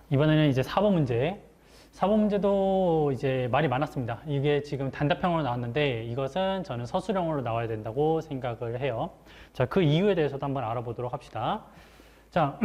이번에는 이제 4번 문제. 4번 문제도 이제 말이 많았습니다. 이게 지금 단답형으로 나왔는데 이것은 저는 서술형으로 나와야 된다고 생각을 해요. 자, 그 이유에 대해서도 한번 알아보도록 합시다. 자,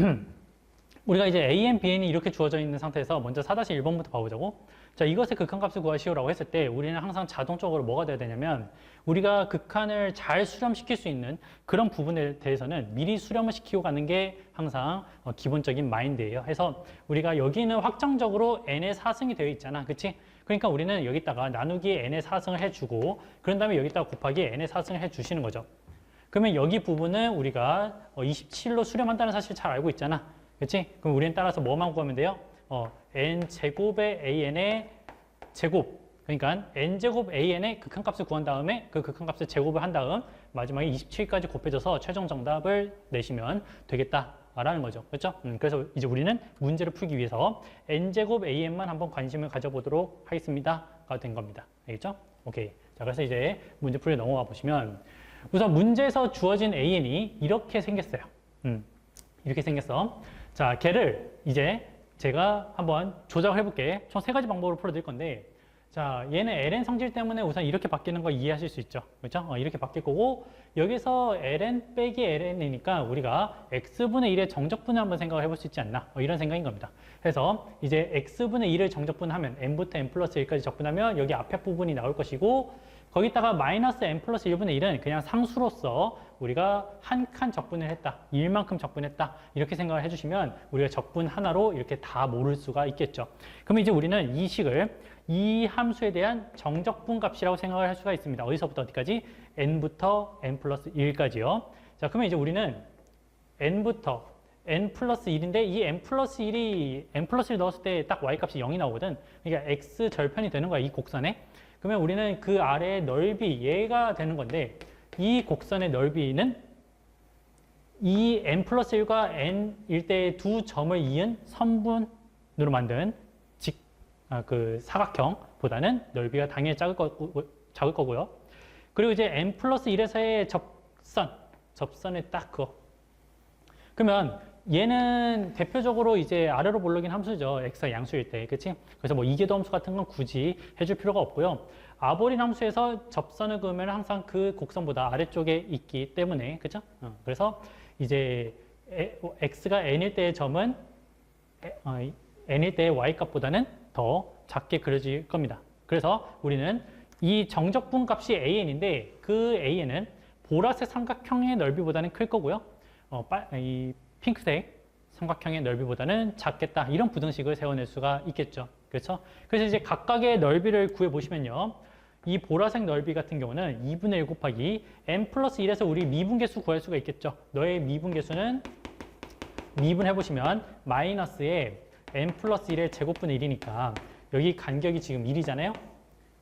우리가 이제 AN, BN이 이렇게 주어져 있는 상태에서 먼저 4-1번부터 봐보자고. 자, 이것의 극한값을 구하시오라고 했을 때 우리는 항상 자동적으로 뭐가 돼야 되냐면 우리가 극한을 잘 수렴시킬 수 있는 그런 부분에 대해서는 미리 수렴을 시키고 가는 게 항상 기본적인 마인드예요. 해서 우리가 여기는 확정적으로 n의 4승이 되어 있잖아. 그치? 그러니까 우리는 여기다가 나누기 n의 4승을 해주고 그런 다음에 여기다가 곱하기 n의 4승을 해주시는 거죠. 그러면 여기 부분은 우리가 27로 수렴한다는 사실 잘 알고 있잖아. 그치? 그럼 우리는 따라서 뭐만 구하면 돼요? n제곱의 an의 제곱. 그러니까 n제곱 an의 극한값을 구한 다음에 그 극한값을 제곱을 한 다음 마지막에 27까지 곱해져서 최종 정답을 내시면 되겠다라는 거죠. 그렇죠? 그래서 이제 우리는 문제를 풀기 위해서 n제곱 an만 한번 관심을 가져보도록 하겠습니다가 된 겁니다. 알겠죠? 오케이. 자, 그래서 이제 문제 풀이 넘어가 보시면 우선 문제에서 주어진 an이 이렇게 생겼어요. 이렇게 생겼어. 자, 걔를 이제 제가 한번 조작을 해볼게. 총 3가지 방법으로 풀어드릴 건데, 자, 얘는 ln 성질 때문에 우선 이렇게 바뀌는 거 이해하실 수 있죠. 그렇죠? 이렇게 바뀔 거고, 여기서 ln 빼기 ln이니까 우리가 x분의 1의 정적분을 한번 생각을 해볼 수 있지 않나. 이런 생각인 겁니다. 그래서 이제 x분의 1을 정적분하면 n부터 n 플러스 1까지 적분하면 여기 앞에 부분이 나올 것이고, 거기다가 마이너스 n 플러스 1분의 1은 그냥 상수로서 우리가 한 칸 적분을 했다. 1만큼 적분했다. 이렇게 생각을 해주시면 우리가 적분 하나로 이렇게 다 모를 수가 있겠죠. 그럼 이제 우리는 이 식을 이 함수에 대한 정적분 값이라고 생각을 할 수가 있습니다. 어디서부터 어디까지? n부터 n 플러스 1까지요. 자, 그러면 이제 우리는 n부터 n 플러스 1인데 이 n 플러스 1이 n 플러스 1 넣었을 때 딱 y 값이 0이 나오거든. 그러니까 x 절편이 되는 거야. 이 곡선에. 그러면 우리는 그 아래의 넓이 얘가 되는 건데 이 곡선의 넓이는 이 n 플러스 1과 n 일대의 두 점을 이은 선분으로 만든 그 사각형보다는 넓이가 당연히 작을 거고요. 그리고 이제 n 플러스 1에서의 접선에 딱 그거. 그러면 얘는 대표적으로 이제 아래로 볼록인 함수죠. x가 양수일 때. 그치? 그래서 뭐 이계도 함수 같은 건 굳이 해줄 필요가 없고요. 아볼린 함수에서 접선을 그으면 항상 그 곡선보다 아래쪽에 있기 때문에. 그죠? 그래서 이제 x가 n일 때의 점은 n일 때의 y 값보다는 더 작게 그려질 겁니다. 그래서 우리는 이 정적분 값이 an인데 그 an은 보라색 삼각형의 넓이보다는 클 거고요. 이 핑크색 삼각형의 넓이보다는 작겠다. 이런 부등식을 세워낼 수가 있겠죠. 그렇죠? 그래서 이제 각각의 넓이를 구해보시면요. 이 보라색 넓이 같은 경우는 2분의 1 곱하기 n 플러스 1에서 우리 미분계수 구할 수가 있겠죠. 너의 미분계수는 미분해보시면 마이너스에 n 플러스 1의 제곱분의 1이니까 여기 간격이 지금 1이잖아요.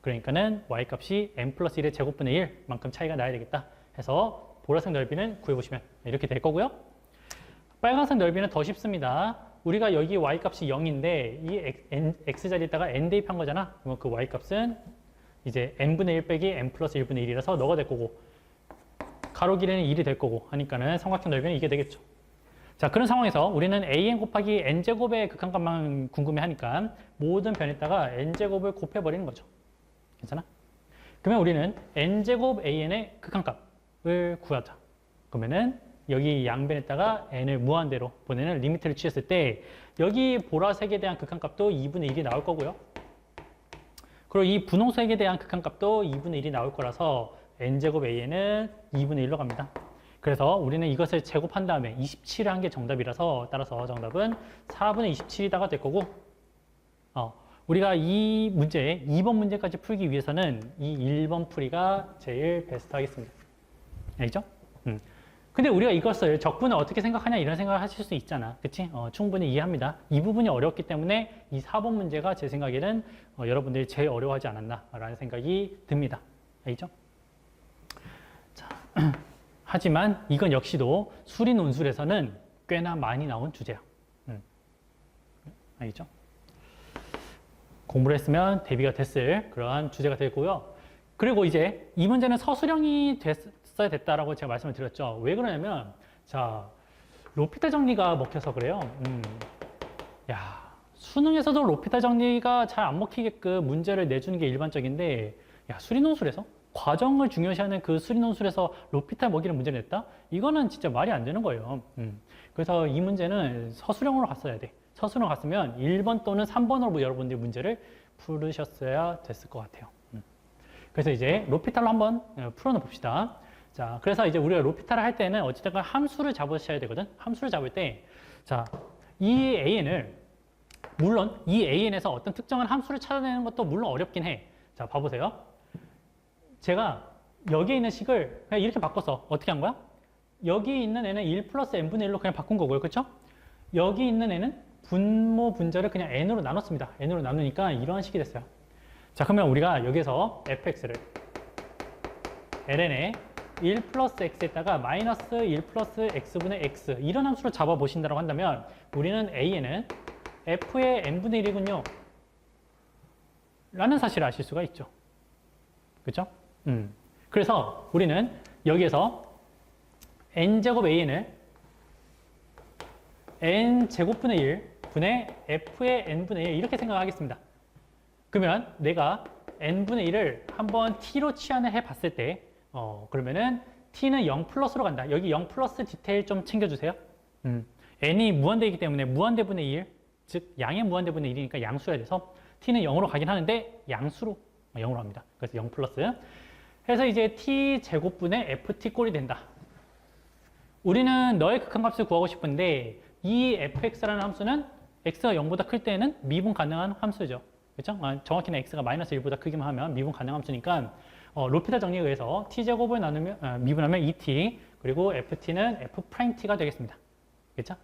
그러니까는 y값이 n 플러스 1의 제곱분의 1만큼 차이가 나야 되겠다 해서 보라색 넓이는 구해보시면 이렇게 될 거고요. 빨간색 넓이는 더 쉽습니다. 우리가 여기 y값이 0인데 이 x자리에다가 n 대입한 거잖아. 그러면 그 y값은 이제 n분의 1 빼기 n 플러스 1분의 1이라서 너가 될 거고 가로 길이는 1이 될 거고 하니까는 삼각형 넓이는 이게 되겠죠. 자, 그런 상황에서 우리는 an 곱하기 n제곱의 극한값만 궁금해하니까 모든 변에다가 n제곱을 곱해버리는 거죠. 괜찮아? 그러면 우리는 n제곱 an의 극한값을 구하자. 그러면은 여기 양변에다가 n을 무한대로 보내는 리미트를 취했을 때 여기 보라색에 대한 극한값도 2분의 1이 나올 거고요. 그리고 이 분홍색에 대한 극한값도 2분의 1이 나올 거라서 n제곱 an은 2분의 1로 갑니다. 그래서 우리는 이것을 제곱한 다음에 27을 한 게 정답이라서 따라서 정답은 4분의 27이다가 될 거고 우리가 이 문제, 2번 문제까지 풀기 위해서는 이 1번 풀이가 제일 베스트 하겠습니다. 알겠죠? 근데 우리가 이것을 적분을 어떻게 생각하냐 이런 생각을 하실 수 있잖아. 그치? 충분히 이해합니다. 이 부분이 어렵기 때문에 이 4번 문제가 제 생각에는 여러분들이 제일 어려워하지 않았나라는 생각이 듭니다. 알겠죠? 자, 하지만 이건 역시도 수리 논술에서는 꽤나 많이 나온 주제야. 알겠죠? 공부를 했으면 대비가 됐을 그러한 주제가 되고요. 그리고 이제 이 문제는 서술형이 됐어야 됐다라고 제가 말씀을 드렸죠. 왜 그러냐면, 자, 로피탈 정리가 먹혀서 그래요. 야, 수능에서도 로피탈 정리가 잘 안 먹히게끔 문제를 내주는 게 일반적인데, 야, 수리논술에서? 과정을 중요시하는 그 수리논술에서 로피탈 먹이는 문제를 냈다? 이거는 진짜 말이 안 되는 거예요. 그래서 이 문제는 서술형으로 갔어야 돼. 서술형 갔으면 1번 또는 3번으로 여러분들이 문제를 풀으셨어야 됐을 것 같아요. 그래서 이제 로피탈로 한번 풀어놔 봅시다. 자, 그래서 이제 우리가 로피탈을 할 때는 어쨌든 함수를 잡으셔야 되거든. 함수를 잡을 때, 자, 이 AN을, 물론 이 AN에서 어떤 특정한 함수를 찾아내는 것도 물론 어렵긴 해. 자, 봐보세요. 제가 여기에 있는 식을 그냥 이렇게 바꿔서 어떻게 한 거야? 여기 있는 애는 1 플러스 n분의 1로 그냥 바꾼 거고요. 그렇죠? 여기 있는 애는 분모 분자를 그냥 n으로 나눴습니다. n으로 나누니까 이런 식이 됐어요. 자, 그러면 우리가 여기서 fx를 ln에 1 플러스 x에다가 마이너스 1 플러스 x분의 x 이런 함수를 잡아보신다고 한다면 우리는 a는 f의 n분의 1이군요. 라는 사실을 아실 수가 있죠. 그렇죠? 그래서 우리는 여기에서 n제곱 an을 n제곱분의 1 분의 f의 n분의 1 이렇게 생각하겠습니다. 그러면 내가 n분의 1을 한번 t로 치환을 해봤을 때 그러면은 t는 0 플러스로 간다. 여기 0 플러스 디테일 좀 챙겨주세요. n이 무한대이기 때문에 무한대분의 1, 즉 양의 무한대분의 1이니까 양수여야 돼서 t는 0으로 가긴 하는데 양수로 0으로 합니다. 그래서 0 플러스 해서 이제 t 제곱분의 ft 꼴이 된다. 우리는 너의 극한값을 구하고 싶은데 이 fx라는 함수는 x가 0보다 클 때는 미분 가능한 함수죠. 그렇죠? 정확히는 x가 마이너스 1보다 크기만 하면 미분 가능 함수니까 로피탈 정리에 의해서 t제곱을 나누면 미분하면 2t 그리고 ft는 f't가 되겠습니다. 그렇죠?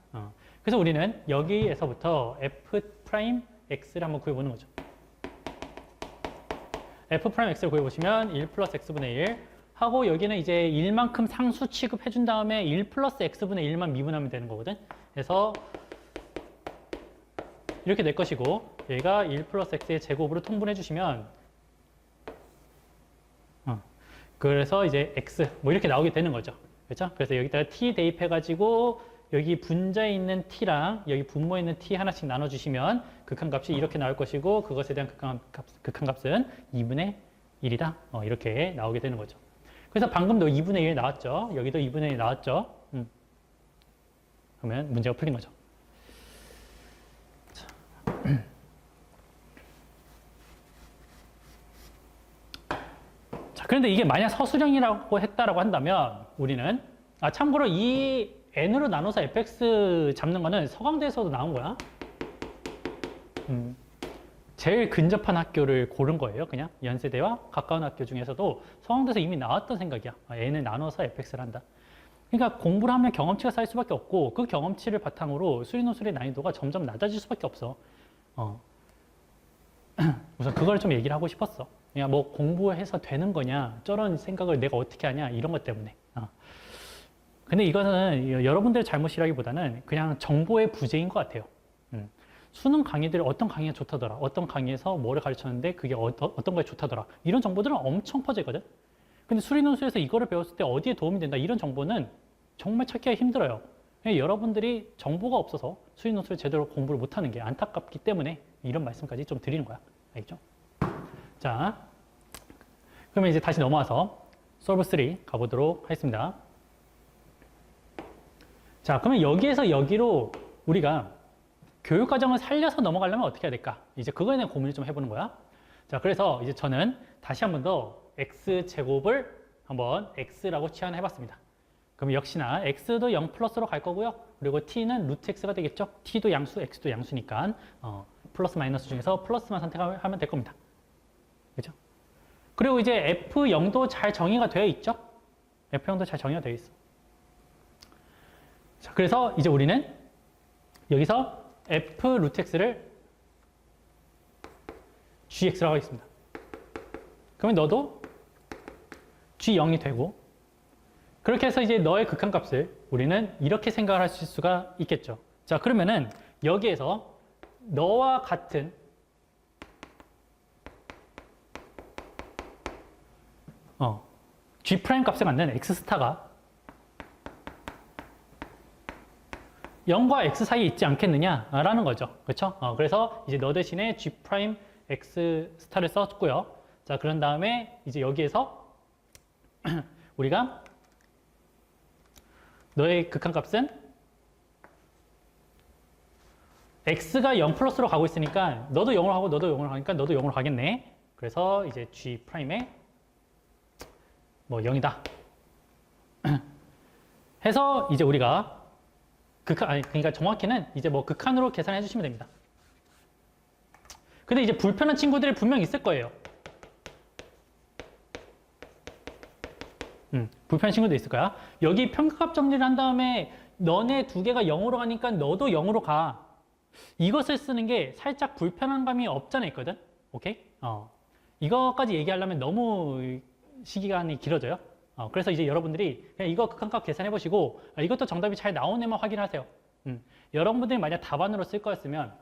그래서 우리는 여기에서부터 f'x를 한번 구해보는 거죠. f'x를 구해보시면 1 플러스 x분의 1 하고 여기는 이제 1만큼 상수 취급해준 다음에 1 플러스 x분의 1만 미분하면 되는 거거든. 그래서 이렇게 될 것이고 여기가 1 플러스 x의 제곱으로 통분해 주시면 그래서 이제 x 뭐 이렇게 나오게 되는 거죠. 그렇죠? 그래서 여기다가 t 대입해가지고 여기 분자에 있는 t랑 여기 분모에 있는 t 하나씩 나눠주시면 극한값이 이렇게 나올 것이고 그것에 대한 극한값은 2분의 1이다. 이렇게 나오게 되는 거죠. 그래서 방금도 2분의 1 나왔죠. 여기도 2분의 1 나왔죠. 그러면 문제가 풀린 거죠. 자, 그런데 이게 만약 서술형이라고 했다라고 한다면 우리는 참고로 이 n으로 나눠서 fx 잡는 거는 서강대에서도 나온 거야. 제일 근접한 학교를 고른 거예요. 그냥 연세대와 가까운 학교 중에서도 서강대에서 이미 나왔던 생각이야. n을 나눠서 fx를 한다. 그러니까 공부를 하면 경험치가 쌓일 수밖에 없고 그 경험치를 바탕으로 수리논술의 난이도가 점점 낮아질 수밖에 없어. 우선 그걸 좀 얘기를 하고 싶었어. 그냥 뭐 공부해서 되는 거냐 저런 생각을 내가 어떻게 하냐 이런 것 때문에. 근데 이거는 여러분들의 잘못이라기보다는 그냥 정보의 부재인 것 같아요. 수능 강의들 어떤 강의가 좋다더라. 어떤 강의에서 뭐를 가르쳤는데 그게 어떤 거에 좋다더라. 이런 정보들은 엄청 퍼져 있거든. 근데 수리논술에서 이거를 배웠을 때 어디에 도움이 된다. 이런 정보는 정말 찾기가 힘들어요. 여러분들이 정보가 없어서 수리논술을 제대로 공부를 못하는 게 안타깝기 때문에 이런 말씀까지 좀 드리는 거야. 알겠죠? 자, 그러면 이제 다시 넘어와서 솔브 3 가보도록 하겠습니다. 자, 그러면 여기에서 여기로 우리가 교육과정을 살려서 넘어가려면 어떻게 해야 될까? 이제 그거에 대한 고민을 좀 해보는 거야. 자, 그래서 이제 저는 다시 한 번 더 x제곱을 한번 x라고 치환해 봤습니다. 그럼 역시나 x도 0 플러스로 갈 거고요. 그리고 t는 루트 x가 되겠죠. t도 양수, x도 양수니까 플러스 마이너스 중에서 플러스만 선택하면 될 겁니다. 그렇죠? 그리고 이제 f0도 잘 정의가 되어 있죠. f0도 잘 정의가 되어 있어. 자, 그래서 이제 우리는 여기서 f 루트 x를 gx라고 하겠습니다. 그러면 너도 g0이 되고 그렇게 해서 이제 너의 극한값을 우리는 이렇게 생각을 하실 수가 있겠죠. 자, 그러면은 여기에서 너와 같은 g' 값에 맞는 x 스타가 0과 x 사이에 있지 않겠느냐라는 거죠. 그렇죠? 그래서 이제 너 대신에 g 프라임 x 스타를 썼고요. 자, 그런 다음에 이제 여기에서 우리가 너의 극한값은 x가 0 플러스로 가고 있으니까 너도 0으로 하고 너도 0으로 가니까 너도 0으로 가겠네. 그래서 이제 g 프라임에 뭐 0이다. 해서 이제 우리가 그러니까 정확히는 이제 뭐 극한으로 계산해 주시면 됩니다. 근데 이제 불편한 친구들이 분명 있을 거예요. 불편한 친구도 있을 거야. 여기 평가값 정리를 한 다음에 너네 두 개가 0으로 가니까 너도 0으로 가. 이것을 쓰는 게 살짝 불편한 감이 없잖아 있거든. 오케이? 이거까지 얘기하려면 너무 시간이 길어져요. 그래서 이제 여러분들이 그냥 이거 극한값 계산해 보시고 이것도 정답이 잘 나오네만 확인하세요. 여러분들이 만약 답안으로 쓸 거였으면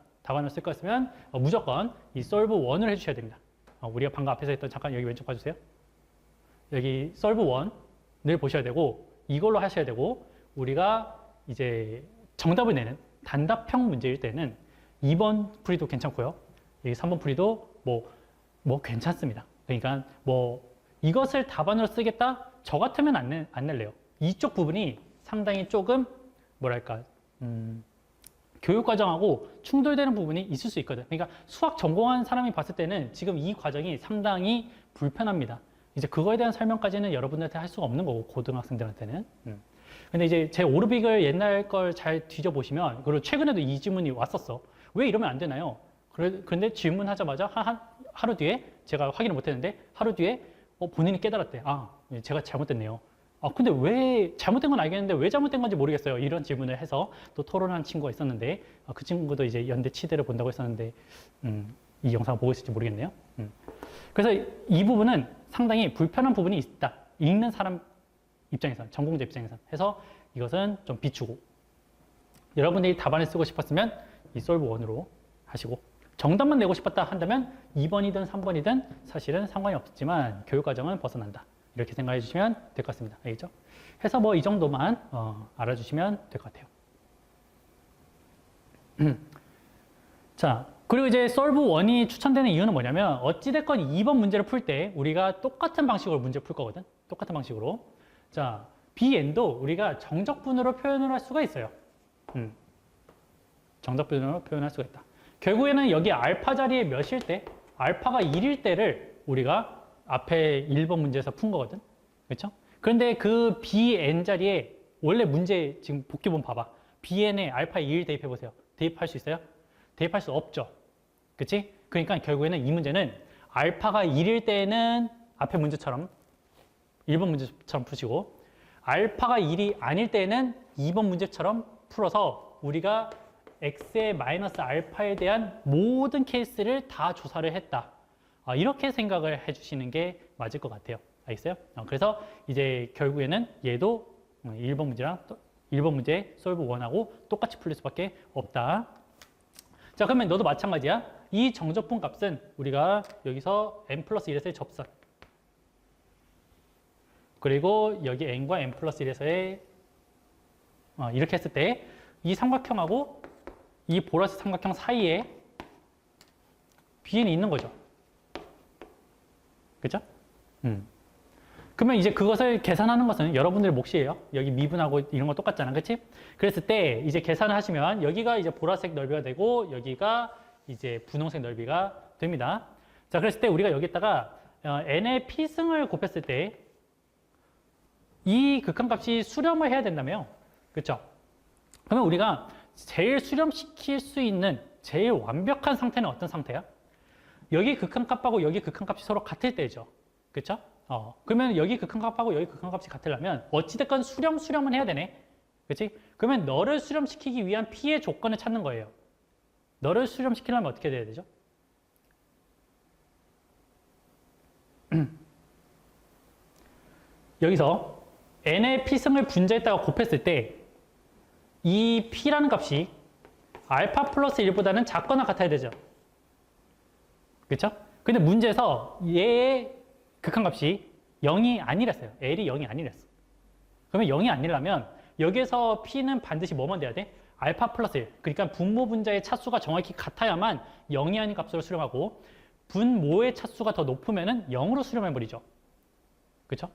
무조건 이 solve 1을 해주셔야 됩니다. 우리가 방금 앞에서 했던 잠깐 여기 왼쪽 봐주세요. 여기 solve 1을 보셔야 되고 이걸로 하셔야 되고 우리가 이제 정답을 내는 단답형 문제일 때는 2번 풀이도 괜찮고요. 여기 3번 풀이도 뭐 괜찮습니다. 그러니까 뭐 이것을 답안으로 쓰겠다? 저 같으면 안 낼래요. 이쪽 부분이 상당히 조금 뭐랄까 교육과정하고 충돌되는 부분이 있을 수 있거든. 그러니까 수학 전공한 사람이 봤을 때는 지금 이 과정이 상당히 불편합니다. 이제 그거에 대한 설명까지는 여러분들한테 할 수가 없는 거고 고등학생들한테는. 근데 이제 제 오르빅을 옛날 걸 잘 뒤져보시면 그리고 최근에도 이 질문이 왔었어. 왜 이러면 안 되나요? 그런데 질문하자마자 하루 뒤에 제가 확인을 못했는데 하루 뒤에 본인이 깨달았대. 제가 잘못됐네요. 근데 왜 잘못된 건 알겠는데 왜 잘못된 건지 모르겠어요. 이런 질문을 해서 또 토론한 친구가 있었는데 그 친구도 이제 연대 치대를 본다고 했었는데 이 영상을 보고 있을지 모르겠네요. 그래서 이 부분은 상당히 불편한 부분이 있다. 읽는 사람 입장에서, 전공자 입장에서 해서 이것은 좀 비추고 여러분들이 답안을 쓰고 싶었으면 이 solve 1으로 하시고 정답만 내고 싶었다 한다면 2번이든 3번이든 사실은 상관이 없지만 교육과정은 벗어난다. 이렇게 생각해 주시면 될 것 같습니다. 알겠죠? 해서 뭐 이 정도만 알아주시면 될 것 같아요. 자, 그리고 이제 solve 1이 추천되는 이유는 뭐냐면 어찌됐건 2번 문제를 풀 때 우리가 똑같은 방식으로 문제 풀 거거든. 똑같은 방식으로. 자, bn도 우리가 정적분으로 표현을 할 수가 있어요. 정적분으로 표현할 수가 있다. 결국에는 여기 알파 자리에 몇일 때, 알파가 1일 때를 우리가 앞에 1번 문제에서 푼 거거든. 그렇죠? 그런데 그 bn 자리에 원래 문제 지금 복기본 봐봐. bn에 알파 2일 대입해 보세요. 대입할 수 있어요? 대입할 수 없죠. 그치? 그러니까 결국에는 이 문제는 알파가 1일 때는 앞에 문제처럼 1번 문제처럼 푸시고 알파가 1이 아닐 때는 2번 문제처럼 풀어서 우리가 x의 마이너스 알파에 대한 모든 케이스를 다 조사를 했다. 이렇게 생각을 해주시는 게 맞을 것 같아요. 알겠어요? 그래서 이제 결국에는 얘도 1번 문제랑 1번 문제 solve 1하고 똑같이 풀릴 수밖에 없다. 자, 그러면 너도 마찬가지야. 이 정적분 값은 우리가 여기서 n 플러스 1에서의 접선 그리고 여기 n과 n 플러스 1에서의 이렇게 했을 때 이 삼각형하고 이 보라색 삼각형 사이에 bn이 있는 거죠. 그죠? 그러면 이제 그것을 계산하는 것은 여러분들의 몫이에요. 여기 미분하고 이런 거 똑같잖아. 그치? 그랬을 때 이제 계산을 하시면 여기가 이제 보라색 넓이가 되고 여기가 이제 분홍색 넓이가 됩니다. 자, 그랬을 때 우리가 여기다가 n의 p승을 곱했을 때 이 극한값이 수렴을 해야 된다며. 그쵸? 그러면 우리가 제일 수렴시킬 수 있는 제일 완벽한 상태는 어떤 상태야? 여기 극한값하고 여기 극한값이 서로 같을 때죠. 그쵸? 그러면 여기 극한값하고 여기 극한값이 같으려면 어찌됐건 수렴은 해야 되네. 그치? 그러면 너를 수렴시키기 위한 p의 조건을 찾는 거예요. 너를 수렴시키려면 어떻게 돼야 되죠? 여기서 n의 p승을 분자에다가 곱했을 때 이 p라는 값이 알파 플러스 1보다는 작거나 같아야 되죠. 그렇죠? 근데 문제에서 얘의 극한값이 0이 아니랬어요. L이 0이 아니랬어. 그러면 0이 아니라면 여기에서 P는 반드시 뭐만 돼야 돼? 알파 플러스 1. 그러니까 분모 분자의 차수가 정확히 같아야만 0이 아닌 값으로 수렴하고 분모의 차수가 더 높으면은 0으로 수렴해버리죠. 그렇죠?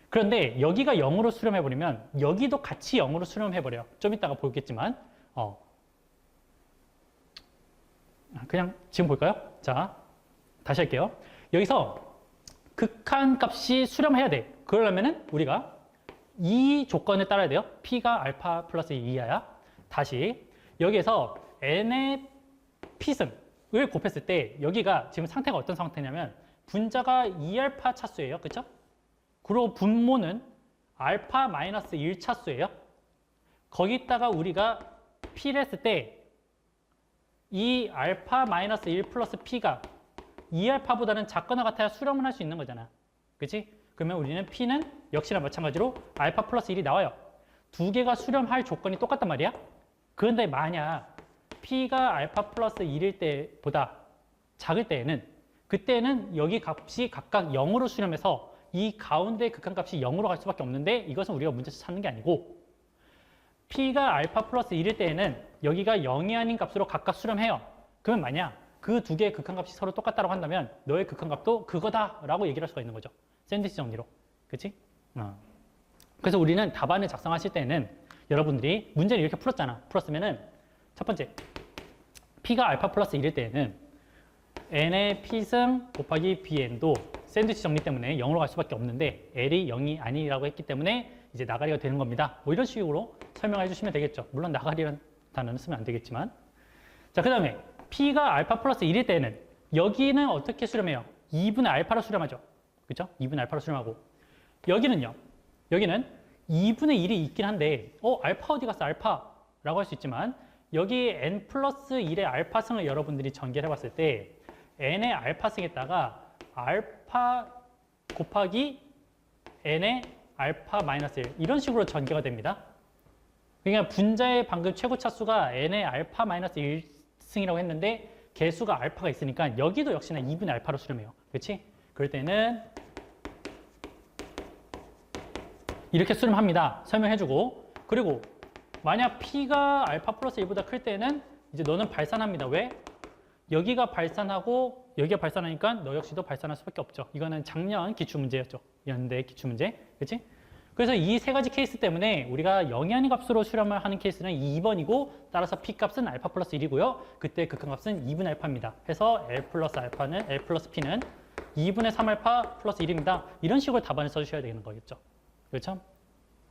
그런데 여기가 0으로 수렴해버리면 여기도 같이 0으로 수렴해버려요. 좀 이따가 보겠지만 그냥 지금 볼까요? 자, 다시 할게요. 여기서 극한값이 수렴해야 돼. 그러려면은 우리가 이 조건을 따라야 돼요. P가 알파 플러스 2야야. 다시 여기에서 N의 P승을 곱했을 때 여기가 지금 상태가 어떤 상태냐면 분자가 2알파 차수예요. 그렇죠? 그리고 분모는 알파 마이너스 1 차수예요. 거기다가 우리가 P를 했을 때 이 알파 마이너스 1 플러스 P가 2알파보다는 작거나 같아야 수렴을 할 수 있는 거잖아. 그치? 그러면 우리는 P는 역시나 마찬가지로 알파 플러스 1이 나와요. 두 개가 수렴할 조건이 똑같단 말이야. 그런데 만약 P가 알파 플러스 1일 때보다 작을 때에는 그때는 여기 값이 각각 0으로 수렴해서 이 가운데 극한값이 0으로 갈 수밖에 없는데 이것은 우리가 문제에서 찾는 게 아니고 P가 알파 플러스 1일 때에는 여기가 0이 아닌 값으로 각각 수렴해요. 그러면 만약 그 두 개의 극한값이 서로 똑같다고 한다면 너의 극한값도 그거다라고 얘기를 할 수가 있는 거죠. 샌드위치 정리로. 그치? 그래서 우리는 답안을 작성하실 때는 여러분들이 문제를 이렇게 풀었잖아. 풀었으면은 첫 번째 P가 알파 플러스 1일 때에는 N의 P승 곱하기 BN도 샌드위치 정리 때문에 0으로 갈 수밖에 없는데 L이 0이 아니라고 했기 때문에 이제 나가리가 되는 겁니다. 뭐 이런 식으로 설명해 주시면 되겠죠. 물론 나가리라는 단어는 쓰면 안 되겠지만. 자, 그 다음에 P가 알파 플러스 1일 때는 여기는 어떻게 수렴해요? 2분의 알파로 수렴하죠. 그렇죠? 2분의 알파로 수렴하고 여기는요. 여기는 2분의 1이 있긴 한데 알파 어디 갔어? 알파라고 할 수 있지만 여기 n 플러스 1의 알파승을 여러분들이 전개를 해봤을 때 n의 알파승에다가 알파 곱하기 n의 알파 마이너스 1 이런 식으로 전개가 됩니다. 그러니까 분자의 방금 최고 차수가 n의 알파 마이너스 1승이라고 했는데 개수가 알파가 있으니까 여기도 역시나 2분의 알파로 수렴해요. 그렇지? 그럴 때는 이렇게 수렴합니다. 설명해주고 그리고 만약 P가 알파 플러스 1보다 클 때는 이제 너는 발산합니다. 왜? 여기가 발산하고 여기가 발산하니까 너 역시도 발산할 수밖에 없죠. 이거는 작년 기출문제였죠. 연대 기출문제. 그렇지? 그래서 이 세 가지 케이스 때문에 우리가 0이 아닌 값으로 수렴을 하는 케이스는 2번이고 따라서 P값은 알파 플러스 1이고요. 그때 극한값은 2분의 알파입니다. 해서 L 플러스 P는 2분의 3알파 플러스 1입니다. 이런 식으로 답안을 써주셔야 되는 거겠죠. 그렇죠?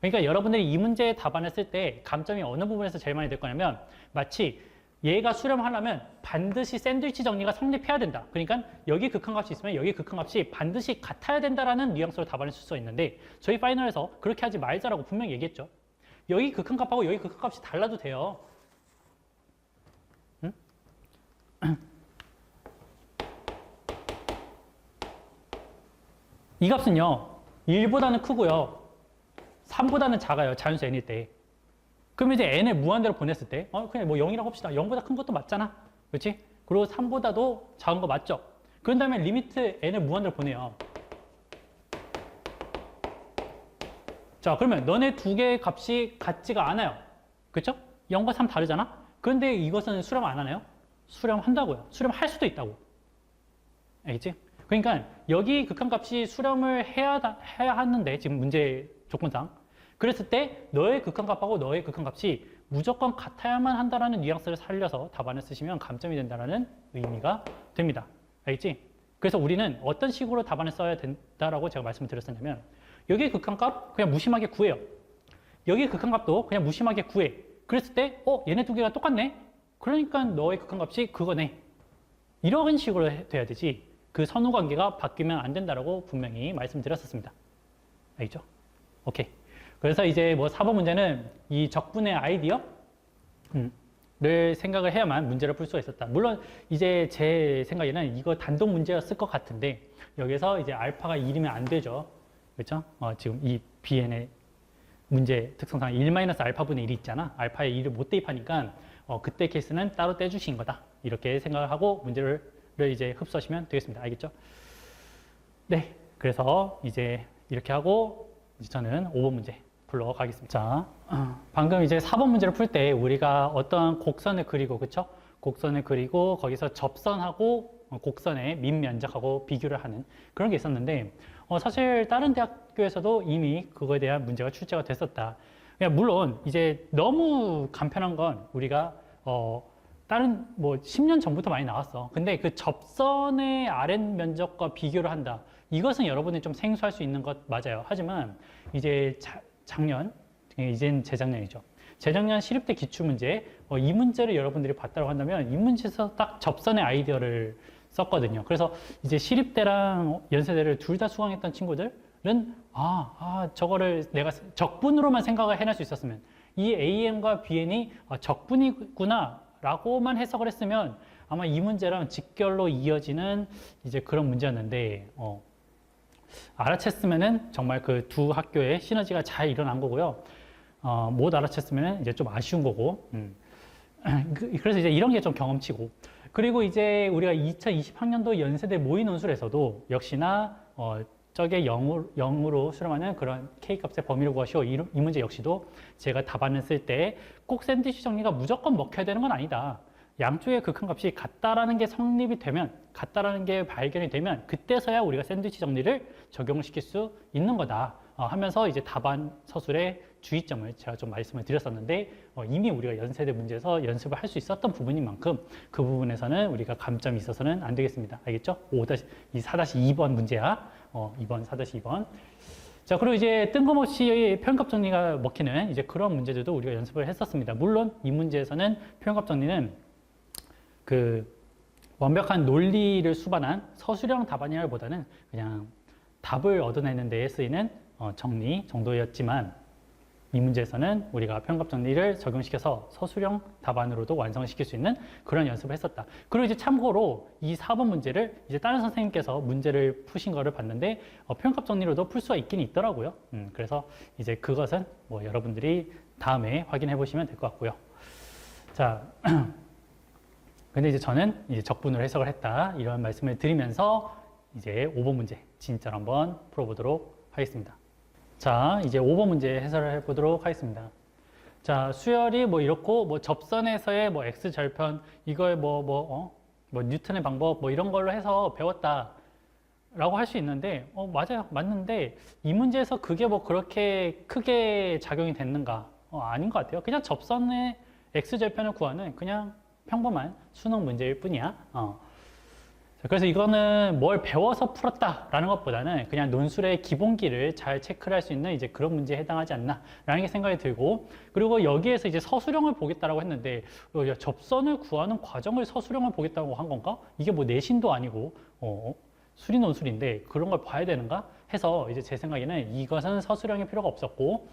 그러니까 여러분들이 이 문제의 답안을 쓸 때 감점이 어느 부분에서 제일 많이 될 거냐면 마치 얘가 수렴하려면 반드시 샌드위치 정리가 성립해야 된다. 그러니까 여기 극한값이 있으면 여기 극한값이 반드시 같아야 된다라는 뉘앙스로 답안을 쓸 수 있는데 저희 파이널에서 그렇게 하지 말자라고 분명히 얘기했죠. 여기 극한값하고 여기 극한값이 달라도 돼요. 응? 이 값은요. 1보다는 크고요. 3보다는 작아요. 자연수 n일 때. 그럼 이제 n을 무한대로 보냈을 때 그냥 뭐 0이라고 합시다. 0보다 큰 것도 맞잖아. 그렇지? 그리고 3보다도 작은 거 맞죠? 그런 다음에 리미트 n을 무한대로 보내요. 자, 그러면 너네 두 개의 값이 같지가 않아요. 그렇죠? 0과 3 다르잖아? 그런데 이것은 수렴 안 하나요? 수렴한다고요. 수렴할 수도 있다고. 알겠지? 그러니까 여기 극한값이 수렴을 해야 하는데 지금 문제 조건상 그랬을 때 너의 극한값하고 너의 극한값이 무조건 같아야만 한다라는 뉘앙스를 살려서 답안을 쓰시면 감점이 된다는 의미가 됩니다. 알겠지? 그래서 우리는 어떤 식으로 답안을 써야 된다라고 제가 말씀을 드렸었냐면 여기 극한값 그냥 무심하게 구해요. 여기 극한값도 그냥 무심하게 구해. 그랬을 때 얘네 두 개가 똑같네? 그러니까 너의 극한값이 그거네. 이런 식으로 돼야 되지. 그 선후 관계가 바뀌면 안 된다라고 분명히 말씀드렸었습니다. 알겠죠? 오케이. 그래서 이제 뭐 4번 문제는 이 적분의 아이디어를 생각을 해야만 문제를 풀 수가 있었다. 물론 이제 제 생각에는 이거 단독 문제였을 것 같은데 여기서 이제 알파가 1이면 안 되죠. 그렇죠? 지금 이 BN의 문제 특성상 1-알파분의 1이 있잖아. 알파에 1을 못 대입하니까 그때 케이스는 따로 떼주신 거다. 이렇게 생각을 하고 문제를 이제 흡수하시면 되겠습니다. 알겠죠? 네. 그래서 이제 이렇게 하고 이제 저는 5번 문제 불러가겠습니다. 자, 방금 이제 4번 문제를 풀 때 우리가 어떤 곡선을 그리고, 그쵸? 곡선을 그리고 거기서 접선하고 곡선의 밑면적하고 비교를 하는 그런 게 있었는데, 사실 다른 대학교에서도 이미 그거에 대한 문제가 출제가 됐었다. 그냥 물론 이제 너무 간편한 건 우리가 다른 뭐 10년 전부터 많이 나왔어. 근데 그 접선의 아랫 면적과 비교를 한다. 이것은 여러분이 좀 생소할 수 있는 것 맞아요. 하지만 이제 작년, 이젠 재작년이죠. 재작년 시립대 기출문제, 이 문제를 여러분들이 봤다고 한다면 이 문제에서 딱 접선의 아이디어를 썼거든요. 그래서 이제 시립대랑 연세대를 둘 다 수강했던 친구들은 저거를 내가 적분으로만 생각을 해낼 수 있었으면 이 AN과 BN이 적분이구나 라고만 해석을 했으면 아마 이 문제랑 직결로 이어지는 이제 그런 문제였는데 알아챘으면은 정말 그 두 학교의 시너지가 잘 일어난 거고요. 못 알아챘으면 이제 좀 아쉬운 거고. 그래서 이제 이런 게 좀 경험치고. 그리고 이제 우리가 2020학년도 연세대 모의 논술에서도 역시나 저게 0으로 수렴하는 그런 K값의 범위를 구하시오. 이 문제 역시도 제가 답안을 쓸 때 꼭 샌드위치 정리가 무조건 먹혀야 되는 건 아니다. 양쪽의 극한값이 같다라는 게 성립이 되면, 같다라는 게 발견이 되면 그때서야 우리가 샌드위치 정리를 적용을 시킬 수 있는 거다 하면서 이제 답안 서술의 주의점을 제가 좀 말씀을 드렸었는데 이미 우리가 연세대 문제에서 연습을 할 수 있었던 부분인 만큼 그 부분에서는 우리가 감점이 있어서는 안 되겠습니다. 알겠죠? 4-2번 문제야. 2번, 4-2번. 자, 그리고 이제 뜬금없이 표현값 정리가 먹히는 이제 그런 문제들도 우리가 연습을 했었습니다. 물론 이 문제에서는 표현값 정리는 그 완벽한 논리를 수반한 서술형 답안이라기보다는 그냥 답을 얻어내는 데에 쓰이는 정리 정도였지만 이 문제에서는 우리가 표현값 정리를 적용시켜서 서술형 답안으로도 완성을 시킬 수 있는 그런 연습을 했었다. 그리고 이제 참고로 이 4번 문제를 이제 다른 선생님께서 문제를 푸신 거를 봤는데 표현값 정리로도 풀 수가 있긴 있더라고요. 그래서 이제 그것은 뭐 여러분들이 다음에 확인해 보시면 될 것 같고요. 자, 근데 이제 저는 이제 적분으로 해석을 했다 이런 말씀을 드리면서 이제 5번 문제 진짜로 한번 풀어보도록 하겠습니다. 자, 이제 5번 문제 해설을 해보도록 하겠습니다. 자, 수열이 뭐 이렇고, 뭐 접선에서의 뭐 x 절편, 이걸 뭐 뉴턴의 방법, 뭐 이런 걸로 해서 배웠다. 라고 할 수 있는데, 맞아요. 맞는데, 이 문제에서 그게 뭐 그렇게 크게 작용이 됐는가? 아닌 것 같아요. 그냥 접선의 x 절편을 구하는 그냥 평범한 수능 문제일 뿐이야. 그래서 이거는 뭘 배워서 풀었다라는 것보다는 그냥 논술의 기본기를 잘 체크를 할 수 있는 이제 그런 문제에 해당하지 않나라는 게 생각이 들고, 그리고 여기에서 이제 서술형을 보겠다라고 했는데 접선을 구하는 과정을 서술형을 보겠다고 한 건가? 이게 뭐 내신도 아니고 수리 논술인데 그런 걸 봐야 되는가? 해서 이제 제 생각에는 이것은 서술형이 필요가 없었고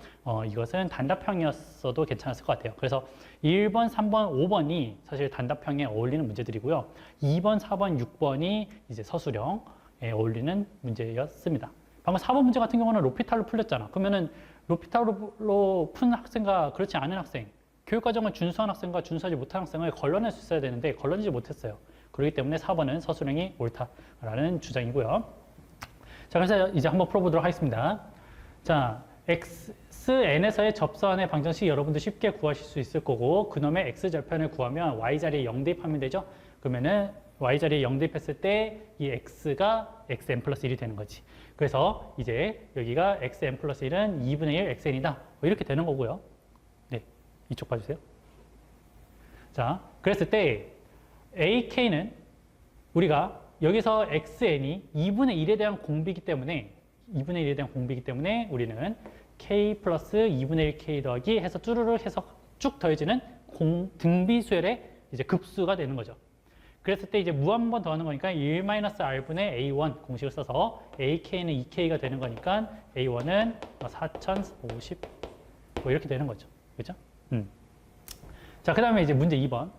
이것은 단답형이었어도 괜찮았을 것 같아요. 그래서 1번, 3번, 5번이 사실 단답형에 어울리는 문제들이고요. 2번, 4번, 6번이 이제 서술형에 어울리는 문제였습니다. 방금 4번 문제 같은 경우는 로피탈로 풀렸잖아. 그러면은 로피탈로 푼 학생과 그렇지 않은 학생, 교육과정을 준수한 학생과 준수하지 못한 학생을 걸러낼 수 있어야 되는데 걸러내지 못했어요. 그렇기 때문에 4번은 서술형이 옳다라는 주장이고요. 자, 그래서 이제 한번 풀어보도록 하겠습니다. 자, xn에서의 접선의 방정식 여러분도 쉽게 구하실 수 있을 거고, 그놈의 x절편을 구하면 y자리에 0 대입하면 되죠? 그러면은 y자리에 0 대입했을 때 이 x가 xn 플러스 1이 되는 거지. 그래서 이제 여기가 xn 플러스 1은 2분의 1 xn이다. 이렇게 되는 거고요. 네, 이쪽 봐주세요. 자, 그랬을 때 ak는 우리가 여기서 xn이 2분의 1에 대한 공비이기 때문에 우리는 k 플러스 2분의 1 k 더하기 해서 쭈루루 해서 쭉 더해지는 등비수열의 이제 급수가 되는 거죠. 그랬을 때 이제 무 한 번 더하는 거니까 1-r분의 a1 공식을 써서 ak는 2k가 되는 거니까 a1은 4050 뭐 이렇게 되는 거죠. 그죠? 자, 그 다음에 이제 문제 2번.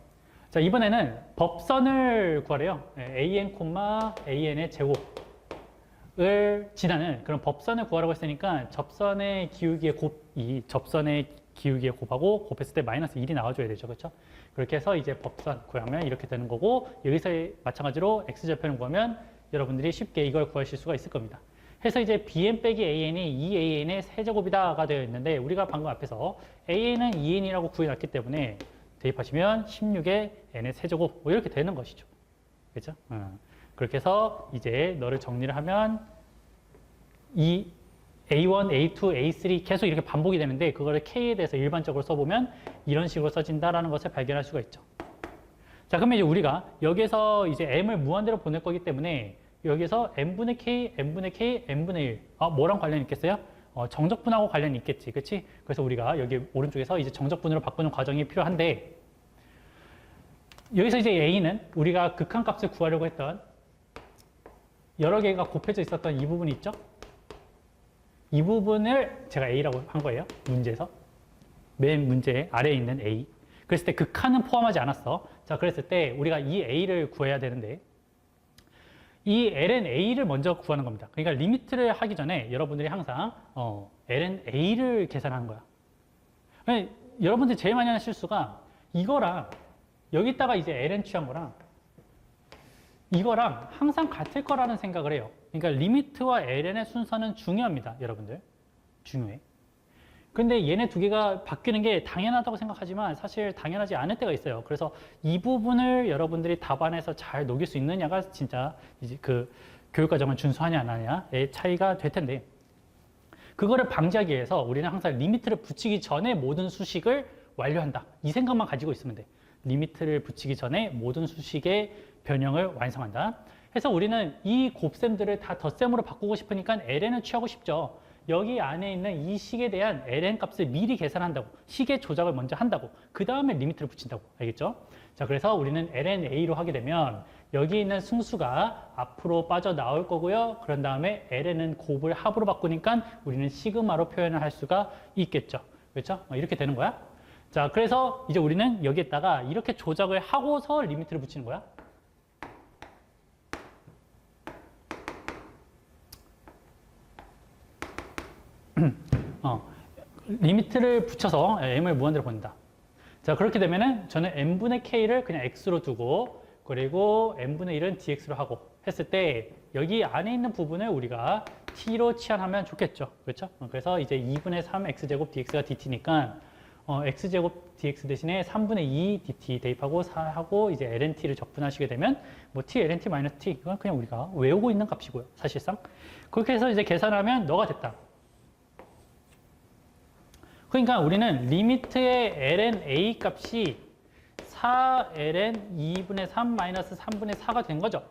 자, 이번에는 법선을 구하래요. an, an의 제곱을 지나는 그런 법선을 구하라고 했으니까 접선의 기울기의 곱하고 곱했을 때 마이너스 1이 나와줘야 되죠. 그렇죠? 그렇게 해서 이제 법선 구하면 이렇게 되는 거고, 여기서 마찬가지로 x절편을 구하면 여러분들이 쉽게 이걸 구하실 수가 있을 겁니다. 해서 이제 bn 빼기 an이 2an의 세제곱이다가 되어 있는데 우리가 방금 앞에서 an은 2n이라고 구해놨기 때문에 대입하시면 16의 n의 세제곱 뭐 이렇게 되는 것이죠. 그렇죠? 그렇게 해서 이제 너를 정리를 하면 이 A1, A2, A3 계속 이렇게 반복이 되는데 그거를 K에 대해서 일반적으로 써보면 이런 식으로 써진다라는 것을 발견할 수가 있죠. 자, 그러면 이제 우리가 여기서 이제 M을 무한대로 보낼 거기 때문에 여기서 N분의 K, N분의 K, N분의 1. 뭐랑 관련이 있겠어요? 정적분하고 관련이 있겠지. 그치? 그래서 우리가 여기 오른쪽에서 이제 정적분으로 바꾸는 과정이 필요한데 여기서 이제 A는 우리가 극한값을 구하려고 했던 여러 개가 곱해져 있었던 이 부분이 있죠? 이 부분을 제가 A라고 한 거예요. 문제에서. 맨 문제 아래에 있는 A. 그랬을 때 극한은 포함하지 않았어. 자, 그랬을 때 우리가 이 A를 구해야 되는데 이 ln a를 먼저 구하는 겁니다. 그러니까 리미트를 하기 전에 여러분들이 항상 ln a를 계산하는 거야. 그러니까 여러분들이 제일 많이 하는 실수가 이거랑 여기다가 이제 ln 취한 거랑 이거랑 항상 같을 거라는 생각을 해요. 그러니까 리미트와 ln의 순서는 중요합니다. 여러분들. 중요해. 근데 얘네 두 개가 바뀌는 게 당연하다고 생각하지만 사실 당연하지 않을 때가 있어요. 그래서 이 부분을 여러분들이 답안에서 잘 녹일 수 있느냐가 진짜 이제 그 교육과정을 준수하냐 안 하냐의 차이가 될 텐데 그거를 방지하기 위해서 우리는 항상 리미트를 붙이기 전에 모든 수식을 완료한다. 이 생각만 가지고 있으면 돼. 리미트를 붙이기 전에 모든 수식의 변형을 완성한다. 해서 우리는 이 곱셈들을 다 덧셈으로 바꾸고 싶으니까 ln을 취하고 싶죠. 여기 안에 있는 이 식에 대한 ln 값을 미리 계산한다고. 식의 조작을 먼저 한다고. 그 다음에 리미트를 붙인다고. 알겠죠? 자, 그래서 우리는 ln a로 하게 되면 여기 있는 승수가 앞으로 빠져나올 거고요. 그런 다음에 ln은 곱을 합으로 바꾸니까 우리는 시그마로 표현을 할 수가 있겠죠. 그렇죠? 이렇게 되는 거야. 자, 그래서 이제 우리는 여기에다가 이렇게 조작을 하고서 리미트를 붙이는 거야. 리미트를 붙여서 m을 무한대로 본다. 자, 그렇게 되면은 저는 n분의 k를 그냥 x로 두고 그리고 n분의 1은 dx로 하고 했을 때 여기 안에 있는 부분을 우리가 t로 치환하면 좋겠죠. 그렇죠? 그래서 이제 2분의 3 x제곱 dx가 dt니까 x제곱 dx 대신에 3분의 2 dt 대입하고 4하고 이제 lnt를 적분하시게 되면 뭐 t lnt 마이너스 t 이건 그냥 우리가 외우고 있는 값이고요. 사실상. 그렇게 해서 이제 계산하면 너가 됐다. 그러니까 우리는 리미트의 ln a 값이 4ln 2분의 3 마이너스 3분의 4가 된 거죠.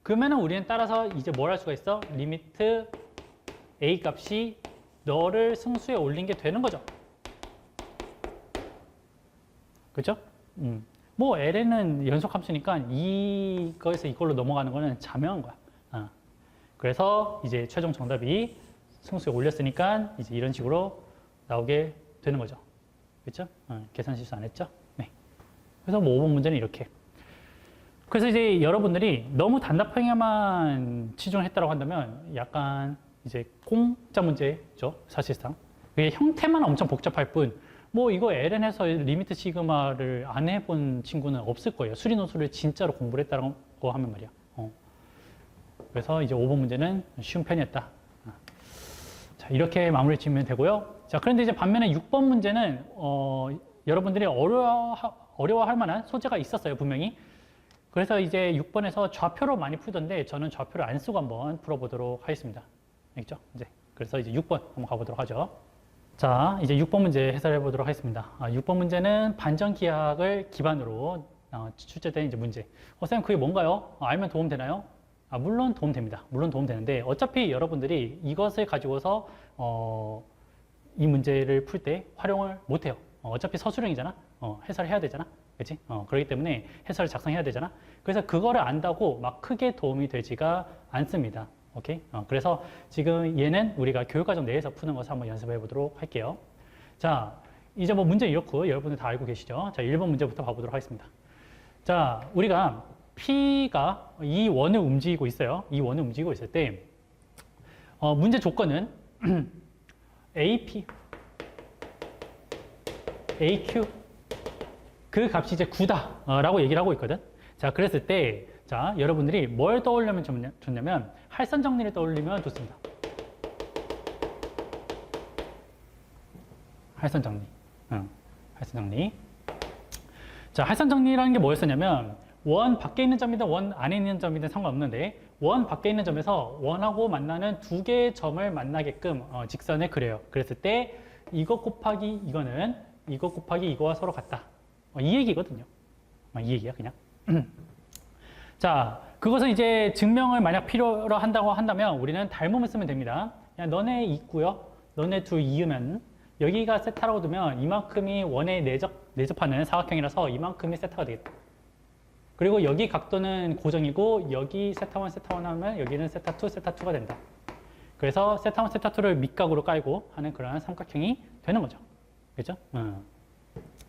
그러면은 우리는 따라서 이제 뭘 할 수가 있어? 리미트 a 값이 너를 승수에 올린 게 되는 거죠. 그죠? 뭐 ln은 연속함수니까 이거에서 이걸로 넘어가는 거는 자명한 거야. 그래서 이제 최종 정답이 승수에 올렸으니까 이제 이런 식으로 나오게 되는 거죠. 그렇죠? 계산 실수 안 했죠? 네. 그래서 뭐 5번 문제는 이렇게. 그래서 이제 여러분들이 너무 단답형에만 치중했다고 한다면 약간 이제 공짜 문제죠. 사실상. 그게 형태만 엄청 복잡할 뿐 뭐 이거 ln에서 리미트 시그마를 안 해본 친구는 없을 거예요. 수리노수를 진짜로 공부를 했다고 하면 말이야. 그래서 이제 5번 문제는 쉬운 편이었다. 자, 이렇게 마무리 지으면 되고요. 자, 그런데 이제 반면에 6번 문제는 여러분들이 어려워할 만한 소재가 있었어요, 분명히. 그래서 이제 6번에서 좌표로 많이 풀던데 저는 좌표를 안 쓰고 한번 풀어보도록 하겠습니다. 알겠죠? 이제 그래서 이제 6번 한번 가보도록 하죠. 자, 이제 6번 문제 해설해 보도록 하겠습니다. 6번 문제는 반전 기하학을 기반으로 출제된 이제 문제. 선생님, 그게 뭔가요? 알면 도움 되나요? 물론 도움 됩니다. 물론 도움 되는데 어차피 여러분들이 이것을 가지고서 이 문제를 풀 때 활용을 못 해요. 어차피 서술형이잖아. 해설해야 되잖아. 그렇지? 그렇기 때문에 해설을 작성해야 되잖아. 그래서 그거를 안다고 막 크게 도움이 되지가 않습니다. 오케이? 그래서 지금 얘는 우리가 교육과정 내에서 푸는 것을 한번 연습해 보도록 할게요. 자, 이제 뭐 문제 이렇고 여러분들 다 알고 계시죠? 자, 1번 문제부터 봐보도록 하겠습니다. 자, 우리가 P가 이 원을 움직이고 있어요. 이 원을 움직이고 있을 때 문제 조건은 AP, AQ 그 값이 이제 9다 라고 얘기를 하고 있거든. 자, 그랬을 때 자, 여러분들이 뭘 떠올리면 좋냐면 할선 정리를 떠올리면 좋습니다. 할선 정리. 할선 정리. 자, 할선 정리라는 게 뭐였었냐면 원 밖에 있는 점이든 원 안에 있는 점이든 상관없는데 원 밖에 있는 점에서 원하고 만나는 두 개의 점을 만나게끔 직선을 그려요. 그랬을 때 이거 곱하기 이거는 이거 곱하기 이거와 서로 같다. 이 얘기거든요. 이 얘기야 그냥. 자, 그것은 이제 증명을 만약 필요로 한다고 한다면 우리는 닮음을 쓰면 됩니다. 그냥 너네 있고요. 너네 둘 이으면 여기가 세타라고 두면 이만큼이 원에 내접하는 사각형이라서 이만큼이 세타가 되겠다. 그리고 여기 각도는 고정이고 여기 세타1, 세타1 하면 여기는 세타2, 세타2가 된다. 그래서 세타1, 세타2를 밑각으로 깔고 하는 그런 삼각형이 되는 거죠. 그렇죠?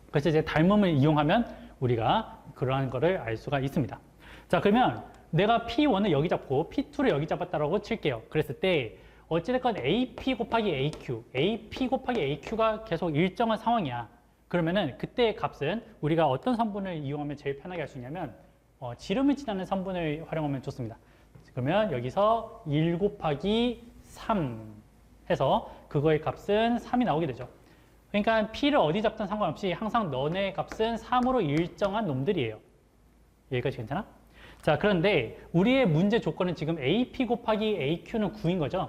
그래서 이제 닮음을 이용하면 우리가 그러한 거를 알 수가 있습니다. 자, 그러면 내가 P1을 여기 잡고 P2를 여기 잡았다라고 칠게요. 그랬을 때 어찌됐건 AP 곱하기 AQ, AP 곱하기 AQ가 계속 일정한 상황이야. 그러면은 그때의 값은 우리가 어떤 성분을 이용하면 제일 편하게 할 수 있냐면 지름을 지나는 성분을 활용하면 좋습니다. 그러면 여기서 1 곱하기 3 해서 그거의 값은 3이 나오게 되죠. 그러니까 P를 어디 잡든 상관없이 항상 너네 값은 3으로 일정한 놈들이에요. 여기까지 괜찮아? 자, 그런데 우리의 문제 조건은 지금 AP 곱하기 AQ는 9인 거죠.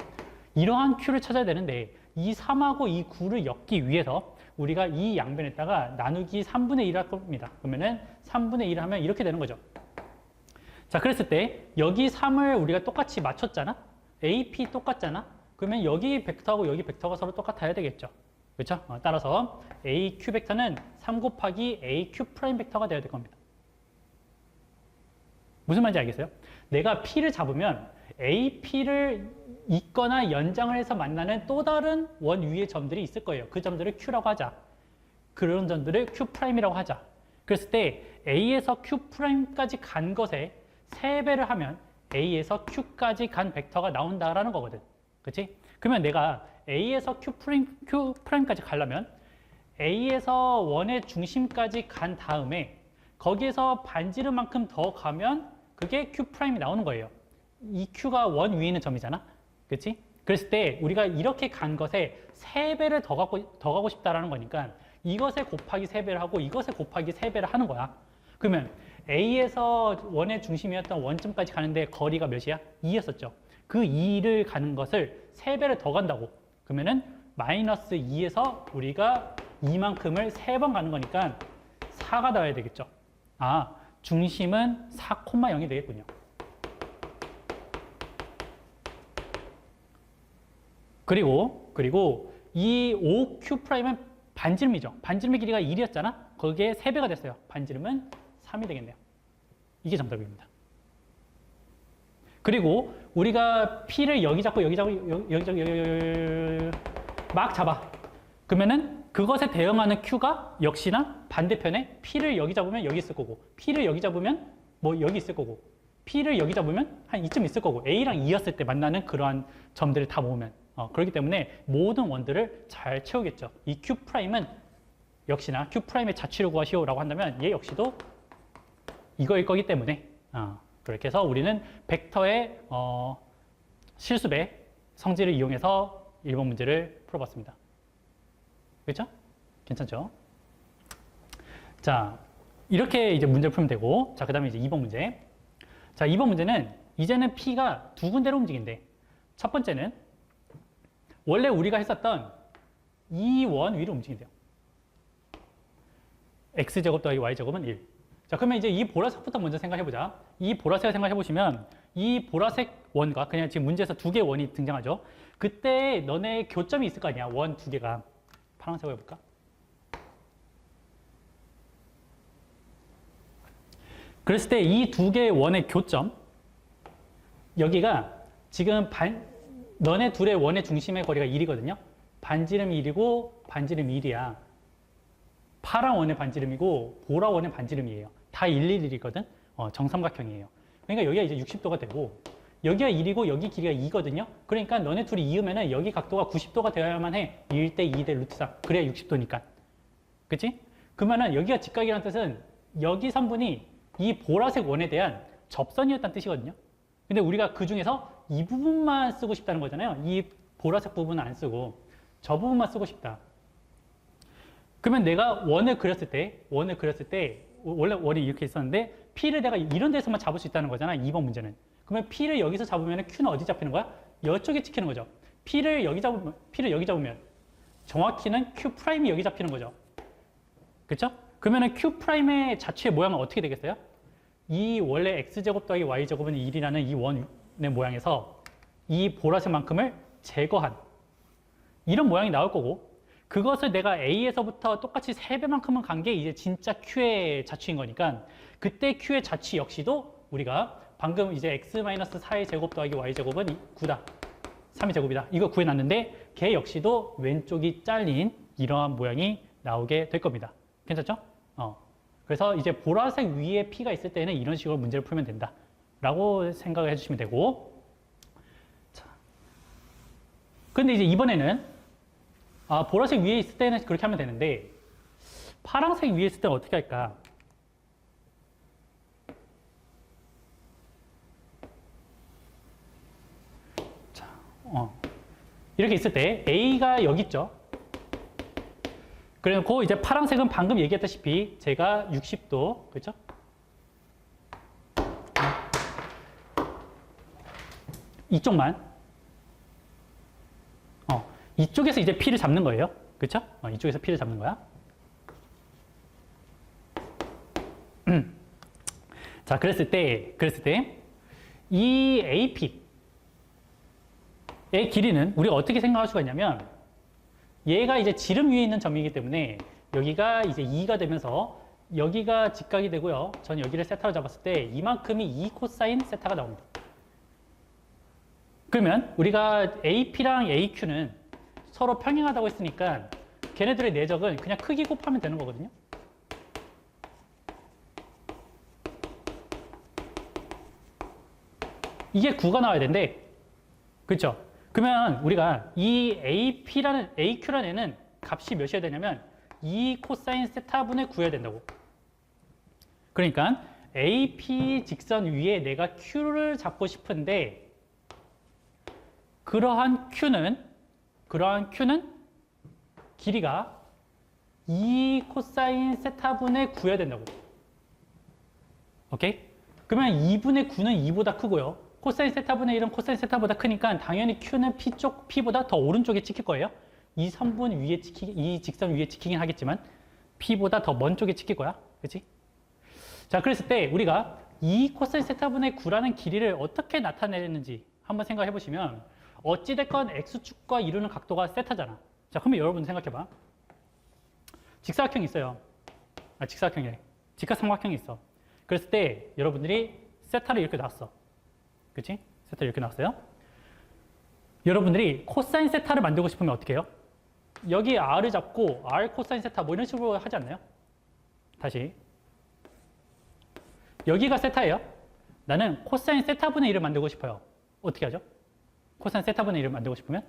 이러한 Q를 찾아야 되는데 이 3하고 이 9를 엮기 위해서 우리가 이 양변에다가 나누기 3분의 1을 할 겁니다. 그러면은 3분의 1을 하면 이렇게 되는 거죠. 자, 그랬을 때 여기 3을 우리가 똑같이 맞췄잖아? AP 똑같잖아? 그러면 여기 벡터하고 여기 벡터가 서로 똑같아야 되겠죠. 그렇죠? 따라서 AQ 벡터는 3 곱하기 AQ 프라임 벡터가 되어야 될 겁니다. 무슨 말인지 알겠어요? 내가 P를 잡으면 AP를 있거나 연장을 해서 만나는 또 다른 원 위의 점들이 있을 거예요. 그 점들을 Q라고 하자. 그런 점들을 Q'이라고 하자. 그랬을 때 A에서 Q'까지 간 것에 3배를 하면 A에서 Q까지 간 벡터가 나온다라는 거거든. 그치? 그러면 내가 A에서 Q'까지 가려면 A에서 원의 중심까지 간 다음에 거기에서 반지름만큼 더 가면 그게 Q'이 나오는 거예요. 이 Q가 원 위에 있는 점이잖아. 그치? 그랬을 때 우리가 이렇게 간 것에 3배를 더 가고 싶다라는 거니까 이것에 곱하기 3배를 하고 이것에 곱하기 3배를 하는 거야. 그러면 A에서 원의 중심이었던 원점까지 가는데 거리가 몇이야? 2였었죠. 그 2를 가는 것을 3배를 더 간다고. 그러면은 마이너스 2에서 우리가 이만큼을 3번 가는 거니까 4가 나와야 되겠죠. 아, 중심은 4,0이 되겠군요. 그리고 이 OQ'은 반지름이죠. 반지름의 길이가 1이었잖아. 거기에 3배가 됐어요. 반지름은 3이 되겠네요. 이게 정답입니다. 그리고 우리가 P를 여기 잡고 여기 막 잡아. 그러면은 그것에 대응하는 Q가 역시나 반대편에 P를 여기 잡으면 여기 있을 거고 P를 여기 잡으면 뭐 여기 있을 거고 P를 여기 잡으면 한 이쯤 있을 거고 A랑 2였을 때 만나는 그러한 점들을 다 모으면 그렇기 때문에 모든 원들을 잘 채우겠죠. 이 Q'은 역시나 Q'의 자취를 구하시오라고 한다면 얘 역시도 이거일 거기 때문에 그렇게 해서 우리는 벡터의 실수배 성질을 이용해서 1번 문제를 풀어봤습니다. 그렇죠? 괜찮죠? 자, 이렇게 이제 문제를 풀면 되고, 자, 그 다음에 이제 2번 문제. 자, 2번 문제는 이제는 P가 두 군데로 움직인대. 첫 번째는 원래 우리가 했었던 이 원 위로 움직인대요. X제곱 더하기 Y제곱은 1. 자, 그러면 이제 이 보라색부터 먼저 생각해보자. 이 보라색을 생각해보시면 이 보라색 원과 그냥 지금 문제에서 두 개의 원이 등장하죠. 그때 너네 교점이 있을 거 아니야. 원 두 개가. 파란색으로 해볼까? 그랬을 때 이 두 개의 원의 교점, 여기가 지금 너네 둘의 원의 중심의 거리가 1이거든요. 반지름이 1이고 반지름이 1이야. 파란 원의 반지름이고 보라 원의 반지름이에요. 다 111이거든. 정삼각형이에요. 그러니까 여기가 이제 60도가 되고 여기가 1이고 여기 길이가 2거든요. 그러니까 너네 둘이 이으면은 여기 각도가 90도가 되어야만 해. 1대 2대 루트 3. 그래야 60도니까. 그치? 그러면은 여기가 직각이라는 뜻은 여기 선분이 이 보라색 원에 대한 접선이었다는 뜻이거든요. 근데 우리가 그 중에서 이 부분만 쓰고 싶다는 거잖아요. 이 보라색 부분은 안 쓰고 저 부분만 쓰고 싶다. 그러면 내가 원을 그렸을 때 원래 원이 이렇게 있었는데 P를 내가 이런 데서만 잡을 수 있다는 거잖아. 2번 문제는. 그러면 P를 여기서 잡으면 Q는 어디 잡히는 거야? 이쪽에 찍히는 거죠. P를 여기 잡으면 정확히는 Q 프라임이 여기 잡히는 거죠. 그렇죠? 그러면 Q 프라임의 자체의 모양은 어떻게 되겠어요? 이 원래 x제곱 더하기 y제곱은 1이라는 이 원의 모양에서 이 보라색만큼을 제거한 이런 모양이 나올 거고, 그것을 내가 A에서부터 똑같이 3배만큼은 간 게 이제 진짜 Q의 자취인 거니까, 그때 Q의 자취 역시도 우리가 방금 이제 x-4의 제곱 더하기 y제곱은 9다. 3의 제곱이다. 이거 구해놨는데 걔 역시도 왼쪽이 잘린 이러한 모양이 나오게 될 겁니다. 괜찮죠? 그래서 이제 보라색 위에 P가 있을 때는 이런 식으로 문제를 풀면 된다. 라고 생각을 해주시면 되고. 자. 근데 이제 이번에는 보라색 위에 있을 때는 그렇게 하면 되는데 파란색 위에 있을 때는 어떻게 할까? 자, 이렇게 있을 때 A가 여기 있죠. 그리고 이제 파란색은 방금 얘기했다시피 제가 60도, 그렇죠? 이쪽만 이쪽에서 이제 P를 잡는 거예요. 그렇죠? 이쪽에서 P를 잡는 거야. 자, 그랬을 때 이 AP의 길이는 우리가 어떻게 생각할 수가 있냐면, 얘가 이제 지름 위에 있는 점이기 때문에 여기가 이제 2가 되면서 여기가 직각이 되고요. 전 여기를 세타로 잡았을 때 이만큼이 2 코사인 세타가 나옵니다. 그러면 우리가 AP랑 AQ는 서로 평행하다고 했으니까 걔네들의 내적은 그냥 크기 곱하면 되는 거거든요. 이게 9가 나와야 된대. 그렇죠? 그러면 우리가 이 AQ라는 애는 값이 몇이어야 되냐면 2 코사인 세타분의 9여야 된다고. 그러니까 AP 직선 위에 내가 Q를 잡고 싶은데 그러한 Q는 길이가 2 코사인 세타분의 9여야 된다고. 오케이? 그러면 2분의 9는 2보다 크고요. 코사인 세타분의 1은 코사인 세타보다 크니까 당연히 Q는 P보다 더 오른쪽에 찍힐 거예요. 이 선분 위에 이 직선 위에 찍히긴 하겠지만 P보다 더 먼 쪽에 찍힐 거야. 그렇지? 자, 그랬을 때 우리가 2 코사인 세타분의 9라는 길이를 어떻게 나타내는지 한번 생각해 보시면, 어찌됐건 X축과 이루는 각도가 세타잖아. 자, 그러면 여러분 생각해봐. 직사각형이 있어요. 직사각형이래. 직각삼각형이 있어. 그랬을 때 여러분들이 세타를 이렇게 놨어. 그치? 세타를 이렇게 놨어요. 여러분들이 코사인 세타를 만들고 싶으면 어떻게 해요? 여기 R을 잡고 R 코사인 세타 뭐 이런 식으로 하지 않나요? 다시. 여기가 세타예요. 나는 코사인 세타분의 1을 만들고 싶어요. 어떻게 하죠? 코사인 세타분의 1을 만들고 싶으면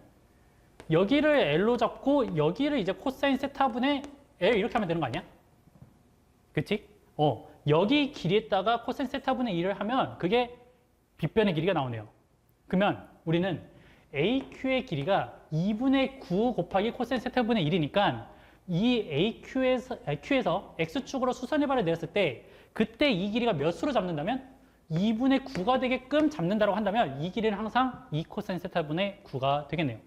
여기를 L로 잡고 여기를 이제 코사인 세타분의 L 이렇게 하면 되는 거 아니야? 그치? 여기 길이에다가 코사인 세타분의 1을 하면 그게 빗변의 길이가 나오네요. 그러면 우리는 AQ의 길이가 2분의 9 곱하기 코사인 세타분의 1이니까 이 Q에서 X축으로 수선해발을 내렸을 때 그때 이 길이가 몇 수로 잡는다면 2분의 9가 되게끔 잡는다고 한다면 이 길이는 항상 2 코사인 세타분의 9가 되겠네요.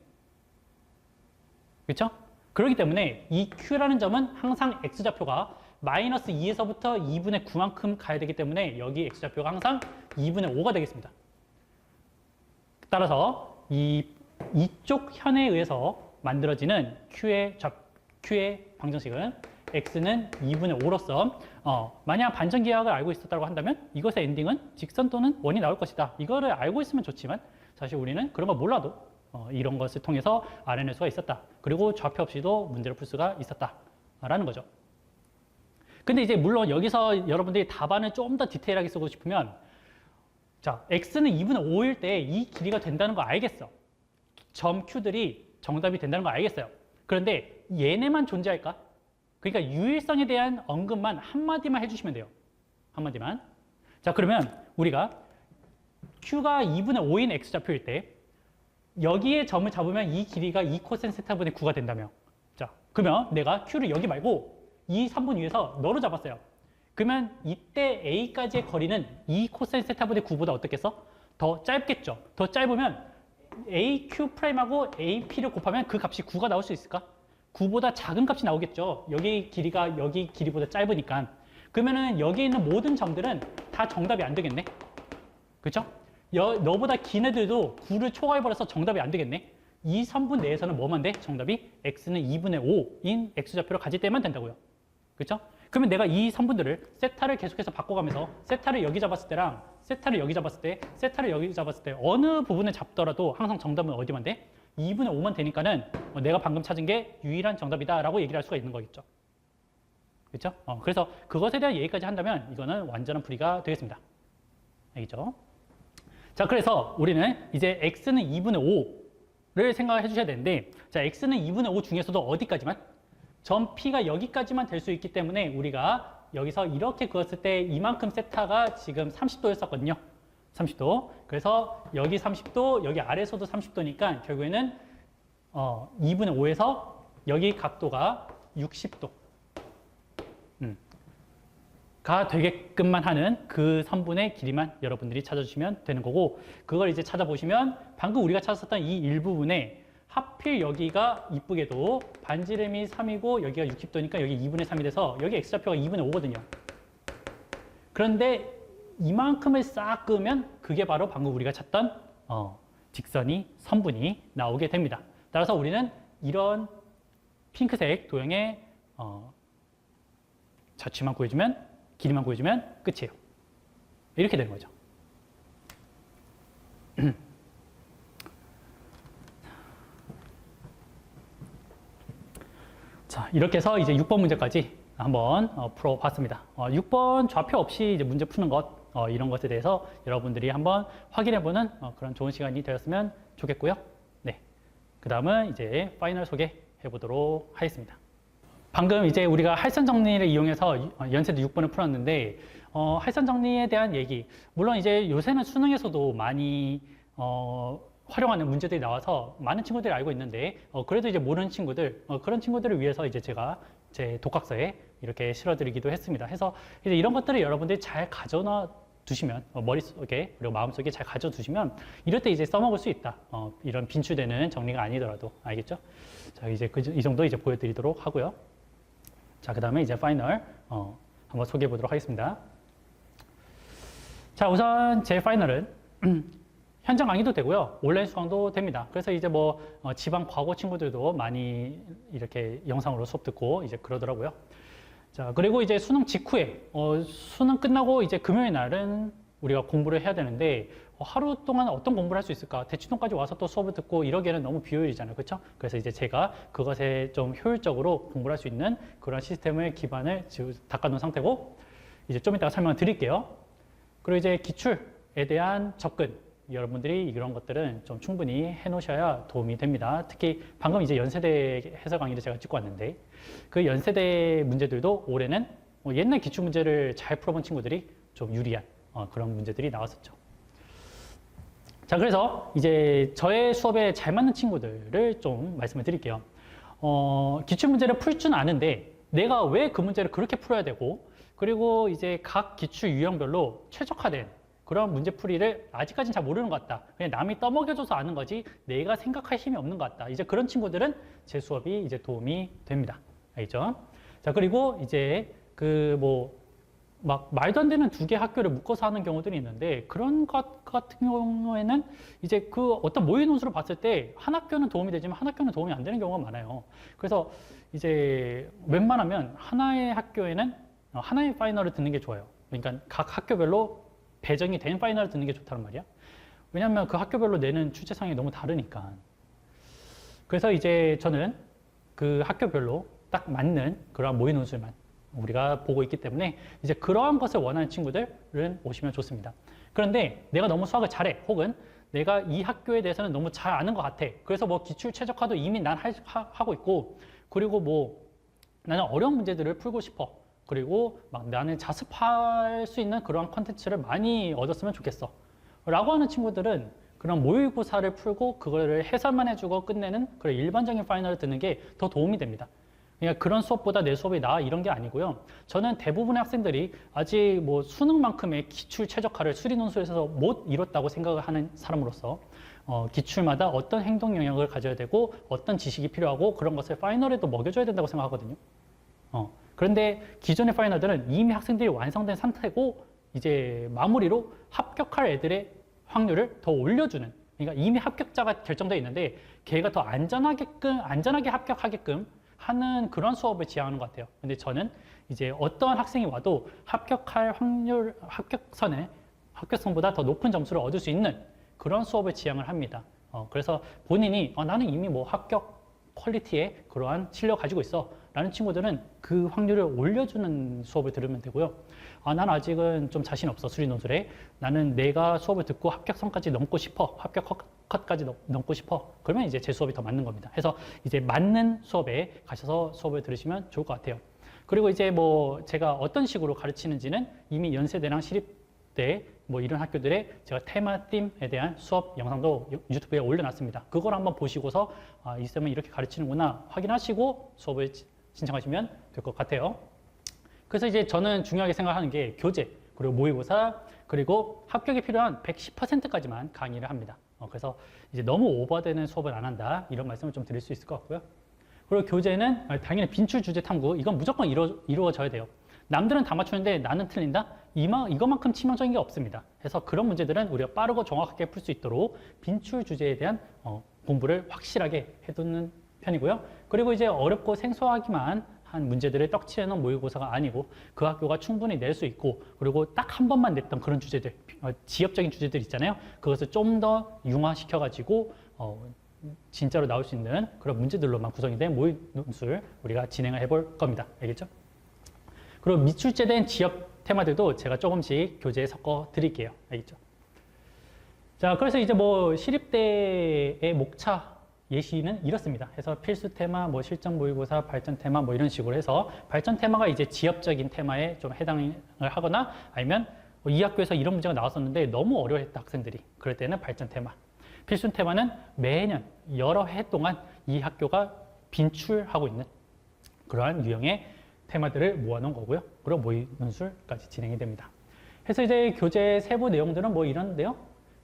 그렇죠? 그렇기 때문에 이 Q라는 점은 항상 X좌표가 마이너스 2에서부터 2분의 9만큼 가야 되기 때문에 여기 X좌표가 항상 2분의 5가 되겠습니다. 따라서 이쪽 현에 의해서 만들어지는 Q의 방정식은 X는 2분의 5로서 만약 반전기하학을 알고 있었다고 한다면 이것의 엔딩은 직선 또는 원이 나올 것이다. 이거를 알고 있으면 좋지만 사실 우리는 그런 거 몰라도 이런 것을 통해서 알아낼 수가 있었다. 그리고 좌표 없이도 문제를 풀 수가 있었다. 라는 거죠. 근데 이제 물론 여기서 여러분들이 답안을 좀 더 디테일하게 쓰고 싶으면 자, X는 2분의 5일 때 이 길이가 된다는 거 알겠어. 점 Q들이 정답이 된다는 거 알겠어요. 그런데 얘네만 존재할까? 그러니까 유일성에 대한 언급만 한마디만 해주시면 돼요. 한마디만. 자, 그러면 우리가 Q가 2분의 5인 X좌표일 때 여기에 점을 잡으면 이 길이가 2 코사인 세타분의 9가 된다며. 자, 그러면 내가 Q를 여기 말고 이 3분 위에서 너로 잡았어요. 그러면 이때 A까지의 거리는 이 코사인 세타분의 9보다 어떻겠어? 더 짧겠죠. 더 짧으면 AQ'하고 AP를 곱하면 그 값이 9가 나올 수 있을까? 9보다 작은 값이 나오겠죠. 여기 길이가 여기 길이보다 짧으니까. 그러면은 여기 있는 모든 점들은 다 정답이 안 되겠네. 그렇죠? 너보다 긴 애들도 9를 초과해버려서 정답이 안 되겠네. 이 3분 내에서는 뭐만 돼? 정답이 x는 2분의 5인 x좌표를 가질 때만 된다고요. 그렇죠? 그러면 내가 이 3분들을 세타를 계속해서 바꿔가면서 세타를 여기 잡았을 때랑 세타를 여기 잡았을 때, 세타를 여기 잡았을 때 어느 부분을 잡더라도 항상 정답은 어디만 돼? 2분의 5만 되니까는 내가 방금 찾은 게 유일한 정답이다라고 얘기를 할 수가 있는 거겠죠. 그렇죠? 그래서 그것에 대한 얘기까지 한다면 이거는 완전한 풀이가 되겠습니다. 알겠죠? 자, 그래서 우리는 이제 x는 2분의 5를 생각해 주셔야 되는데, 자, x는 2분의 5 중에서도 어디까지만? 점 P가 여기까지만 될 수 있기 때문에 우리가 여기서 이렇게 그었을 때 이만큼 세타가 지금 30도였었거든요. 30도. 그래서 여기 30도, 여기 아래에서도 30도니까 결국에는 2분의 5에서 여기 각도가 60도. 가 되게끔만 하는 그 선분의 길이만 여러분들이 찾아주시면 되는 거고, 그걸 이제 찾아보시면 방금 우리가 찾았었던 이 일부분에 하필 여기가 이쁘게도 반지름이 3이고 여기가 60도니까 여기 2분의 3이 돼서 여기 x좌표가 2분의 5거든요. 그런데 이만큼을 싹 끄면 그게 바로 방금 우리가 찾던 직선이 선분이 나오게 됩니다. 따라서 우리는 이런 핑크색 도형의 좌측만 구해주면, 길이만 구해주면 끝이에요. 이렇게 되는 거죠. 자, 이렇게 해서 이제 6번 문제까지 한번 풀어봤습니다. 6번 좌표 없이 이제 문제 푸는 것, 이런 것에 대해서 여러분들이 한번 확인해보는 그런 좋은 시간이 되었으면 좋겠고요. 네. 그 다음은 이제 파이널 소개해보도록 하겠습니다. 방금 이제 우리가 할선 정리를 이용해서 연세도 6번을 풀었는데, 할선 정리에 대한 얘기. 물론 이제 요새는 수능에서도 많이, 활용하는 문제들이 나와서 많은 친구들이 알고 있는데, 그래도 이제 모르는 친구들, 그런 친구들을 위해서 이제 제가 제 독학서에 이렇게 실어드리기도 했습니다. 해서 이제 이런 것들을 여러분들이 잘 가져놔 두시면, 머릿속에, 그리고 마음속에 잘 가져두시면, 이럴 때 이제 써먹을 수 있다. 이런 빈출되는 정리가 아니더라도, 알겠죠? 자, 이제 이 정도 이제 보여드리도록 하고요. 자, 그 다음에 이제 파이널, 한번 소개해 보도록 하겠습니다. 자, 우선 제 파이널은, 현장 강의도 되고요. 온라인 수강도 됩니다. 그래서 이제 뭐 지방 과고 친구들도 많이 이렇게 영상으로 수업 듣고 이제 그러더라고요. 자, 그리고 이제 수능 직후에 수능 끝나고 이제 금요일 날은 우리가 공부를 해야 되는데 하루 동안 어떤 공부를 할 수 있을까? 대치동까지 와서 또 수업을 듣고 이러기에는 너무 비효율이잖아요. 그렇죠? 그래서 이제 제가 그것에 좀 효율적으로 공부를 할 수 있는 그런 시스템의 기반을 지금 닦아놓은 상태고, 이제 좀 이따가 설명을 드릴게요. 그리고 이제 기출에 대한 접근, 여러분들이 이런 것들은 좀 충분히 해놓으셔야 도움이 됩니다. 특히 방금 이제 연세대 해설 강의를 제가 찍고 왔는데, 그 연세대 문제들도 올해는 옛날 기출 문제를 잘 풀어본 친구들이 좀 유리한 그런 문제들이 나왔었죠. 자, 그래서 이제 저의 수업에 잘 맞는 친구들을 좀 말씀을 드릴게요. 기출 문제를 풀 줄 아는데 내가 왜 그 문제를 그렇게 풀어야 되고, 그리고 이제 각 기출 유형별로 최적화된 그런 문제풀이를 아직까지는 잘 모르는 것 같다. 그냥 남이 떠먹여줘서 아는 거지 내가 생각할 힘이 없는 것 같다. 이제 그런 친구들은 제 수업이 이제 도움이 됩니다. 알겠죠? 자, 그리고 이제 막 말도 안 되는 두 개 학교를 묶어서 하는 경우들이 있는데, 그런 것 같은 경우에는 이제 그 어떤 모의 논술을 봤을 때 한 학교는 도움이 되지만 한 학교는 도움이 안 되는 경우가 많아요. 그래서 이제 웬만하면 하나의 학교에는 하나의 파이널을 듣는 게 좋아요. 그러니까 각 학교별로 배정이 된 파이널을 듣는 게 좋다는 말이야. 왜냐하면 그 학교별로 내는 출제상이 너무 다르니까. 그래서 이제 저는 그 학교별로 딱 맞는 그런 모의 논술만 우리가 보고 있기 때문에 이제 그러한 것을 원하는 친구들은 오시면 좋습니다. 그런데 내가 너무 수학을 잘해, 혹은 내가 이 학교에 대해서는 너무 잘 아는 것 같아. 그래서 뭐 기출 최적화도 이미 난 하고 있고, 그리고 뭐 나는 어려운 문제들을 풀고 싶어. 그리고 막 나는 자습할 수 있는 그런 컨텐츠를 많이 얻었으면 좋겠어 라고 하는 친구들은 그런 모의고사를 풀고 그거를 해설만 해주고 끝내는 그런 일반적인 파이널을 듣는 게 더 도움이 됩니다. 그러니까 그런 수업보다 내 수업이 나아 이런 게 아니고요. 저는 대부분의 학생들이 아직 뭐 수능만큼의 기출 최적화를 수리논술에서 못 이뤘다고 생각을 하는 사람으로서 기출마다 어떤 행동 영역을 가져야 되고 어떤 지식이 필요하고 그런 것을 파이널에도 먹여줘야 된다고 생각하거든요. 그런데 기존의 파이널들은 이미 학생들이 완성된 상태고 이제 마무리로 합격할 애들의 확률을 더 올려주는, 그러니까 이미 합격자가 결정되어 있는데 걔가 더 안전하게 합격하게끔 하는 그런 수업을 지향하는 것 같아요. 근데 저는 이제 어떤 학생이 와도 합격할 확률, 합격성보다 더 높은 점수를 얻을 수 있는 그런 수업을 지향을 합니다. 그래서 본인이 나는 이미 뭐 합격 퀄리티에 그러한 실력 가지고 있어 라는 친구들은 그 확률을 올려주는 수업을 들으면 되고요. 난 아직은 좀 자신 없어 수리논술에. 나는 내가 수업을 듣고 합격선까지 넘고 싶어. 합격 컷까지 넘고 싶어. 그러면 이제 제 수업이 더 맞는 겁니다. 그래서 이제 맞는 수업에 가셔서 수업을 들으시면 좋을 것 같아요. 그리고 이제 뭐 제가 어떤 식으로 가르치는지는 이미 연세대랑 시립대 뭐 이런 학교들의 제가 테마, 팀에 대한 수업 영상도 유튜브에 올려놨습니다. 그걸 한번 보시고서 이 쌤은 이렇게 가르치는구나 확인하시고 수업을 신청하시면 될 것 같아요. 그래서 이제 저는 중요하게 생각하는 게 교재, 그리고 모의고사, 그리고 합격이 필요한 110%까지만 강의를 합니다. 그래서 이제 너무 오버되는 수업을 안 한다 이런 말씀을 좀 드릴 수 있을 것 같고요. 그리고 교재는 당연히 빈출 주제 탐구, 이건 무조건 이루어져야 돼요. 남들은 다 맞추는데 나는 틀린다? 이거만큼 치명적인 게 없습니다. 그래서 그런 문제들은 우리가 빠르고 정확하게 풀 수 있도록 빈출 주제에 대한 공부를 확실하게 해두는 편이고요. 그리고 이제 어렵고 생소하기만 한 문제들을 떡치해놓은 모의고사가 아니고 그 학교가 충분히 낼 수 있고, 그리고 딱 한 번만 냈던 그런 주제들, 지엽적인 주제들 있잖아요. 그것을 좀 더 융화시켜가지고 진짜로 나올 수 있는 그런 문제들로만 구성이 된 모의논술 우리가 진행을 해볼 겁니다. 알겠죠? 그리고 미출제된 지역 테마들도 제가 조금씩 교재에 섞어 드릴게요. 알겠죠? 자, 그래서 이제 뭐 시립대의 목차 예시는 이렇습니다. 그래서 필수 테마, 뭐 실전 모의고사, 발전 테마 뭐 이런 식으로 해서 발전 테마가 이제 지역적인 테마에 좀 해당을 하거나 아니면 이 학교에서 이런 문제가 나왔었는데 너무 어려워했다 학생들이. 그럴 때는 발전 테마. 필수 테마는 매년 여러 해 동안 이 학교가 빈출하고 있는 그러한 유형의 테마들을 모아놓은 거고요. 그리고 모의논술까지 진행이 됩니다. 그래서 이제 교재 세부 내용들은 뭐 이런데요.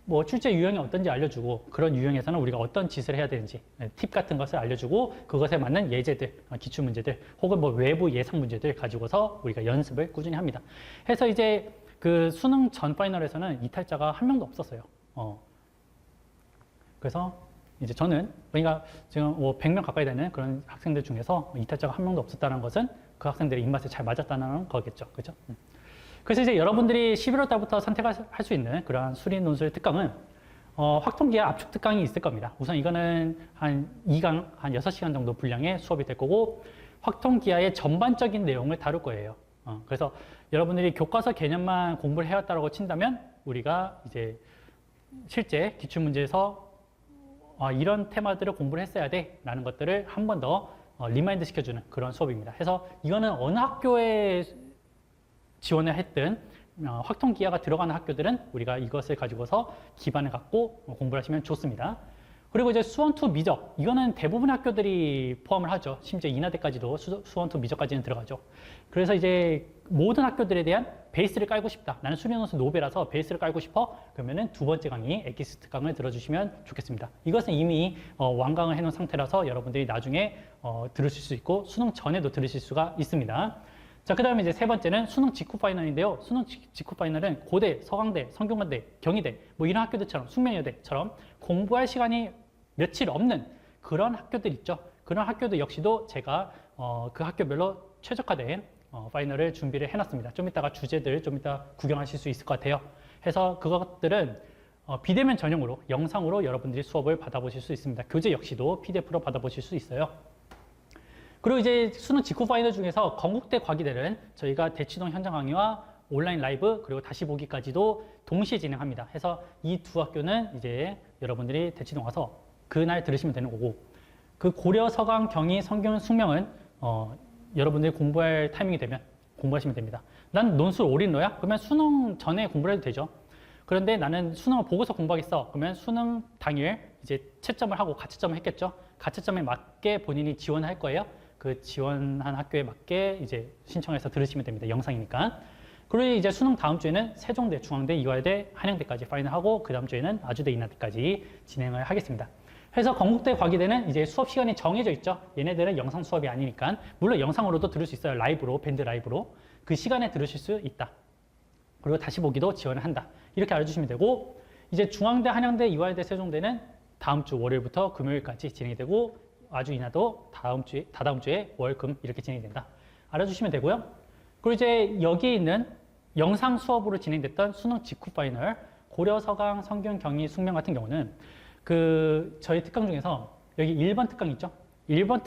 뭐 출제 유형이 어떤지 알려주고 그런 유형에서는 우리가 어떤 짓을 해야 되는지 팁 같은 것을 알려주고 그것에 맞는 예제들, 기출 문제들 혹은 뭐 외부 예상 문제들 가지고서 우리가 연습을 꾸준히 합니다. 그래서 이제 그 수능 전 파이널에서는 이탈자가 한 명도 없었어요. 그래서 이제 저는 그러니까 지금 뭐 100명 가까이 되는 그런 학생들 중에서 이탈자가 한 명도 없었다는 것은 그 학생들의 입맛에 잘 맞았다는 거겠죠. 그죠? 그래서 이제 여러분들이 11월 달부터 선택할 수 있는 그러한 수리논술 특강은 확통기하 압축 특강이 있을 겁니다. 우선 이거는 한 2강, 한 6시간 정도 분량의 수업이 될 거고 확통기하의 전반적인 내용을 다룰 거예요. 그래서 여러분들이 교과서 개념만 공부를 해왔다고 친다면 우리가 이제 실제 기출문제에서 이런 테마들을 공부를 했어야 돼 라는 것들을 한 번 더 리마인드 시켜주는 그런 수업입니다. 그래서 이거는 어느 학교에 지원을 했든 확통기하가 들어가는 학교들은 우리가 이것을 가지고서 기반을 갖고 공부를 하시면 좋습니다. 그리고 이제 수원2 미적, 이거는 대부분의 학교들이 포함을 하죠. 심지어 인하대까지도 수원2 미적까지는 들어가죠. 그래서 이제 모든 학교들에 대한 베이스를 깔고 싶다. 나는 수리논술 노베라서 베이스를 깔고 싶어. 그러면은 두 번째 강의 엑기스 특강을 들어주시면 좋겠습니다. 이것은 이미 완강을 해놓은 상태라서 여러분들이 나중에 들으실 수 있고 수능 전에도 들으실 수가 있습니다. 자, 그 다음에 이제 세 번째는 수능 직후 파이널인데요. 수능 직후 파이널은 고대, 서강대, 성균관대, 경희대 뭐 이런 학교들처럼 숙명여대처럼 공부할 시간이 며칠 없는 그런 학교들 있죠. 그런 학교들 역시도 제가 그 학교별로 최적화된 파이널을 준비를 해놨습니다. 좀 이따가 주제들 좀 이따 구경하실 수 있을 것 같아요. 해서 그것들은 비대면 전용으로 영상으로 여러분들이 수업을 받아보실 수 있습니다. 교재 역시도 PDF로 받아보실 수 있어요. 그리고 이제 수능 직후 파이널 중에서 건국대 과기대는 저희가 대치동 현장 강의와 온라인 라이브 그리고 다시 보기까지도 동시에 진행합니다. 해서 이 두 학교는 이제 여러분들이 대치동 와서 그날 들으시면 되는 거고, 그 고려, 서강, 경희, 성균, 숙명은 여러분들이 공부할 타이밍이 되면 공부하시면 됩니다. 난 논술 올인로야? 그러면 수능 전에 공부를 해도 되죠. 그런데 나는 수능을 보고서 공부하겠어. 그러면 수능 당일 이제 채점을 하고 가채점을 했겠죠. 가채점에 맞게 본인이 지원할 거예요. 그 지원한 학교에 맞게 이제 신청해서 들으시면 됩니다. 영상이니까. 그리고 이제 수능 다음 주에는 세종대, 중앙대, 이화여대, 한양대까지 파이널하고 그 다음 주에는 아주대, 인하대까지 진행을 하겠습니다. 그래서 건국대, 과기대는 이제 수업 시간이 정해져 있죠. 얘네들은 영상 수업이 아니니까. 물론 영상으로도 들을 수 있어요. 라이브로, 밴드 라이브로. 그 시간에 들으실 수 있다. 그리고 다시 보기도 지원을 한다. 이렇게 알아주시면 되고, 이제 중앙대, 한양대, 이화여대, 세종대는 다음 주 월요일부터 금요일까지 진행이 되고, 아주 인하도 다다음 주에 월, 금 이렇게 진행이 된다. 알아주시면 되고요. 그리고 이제 여기에 있는 영상 수업으로 진행됐던 수능 직후 파이널, 고려, 서강, 성균, 경희, 숙명 같은 경우는 그 저희 특강 중에서 여기 1번 특강 있죠? 2번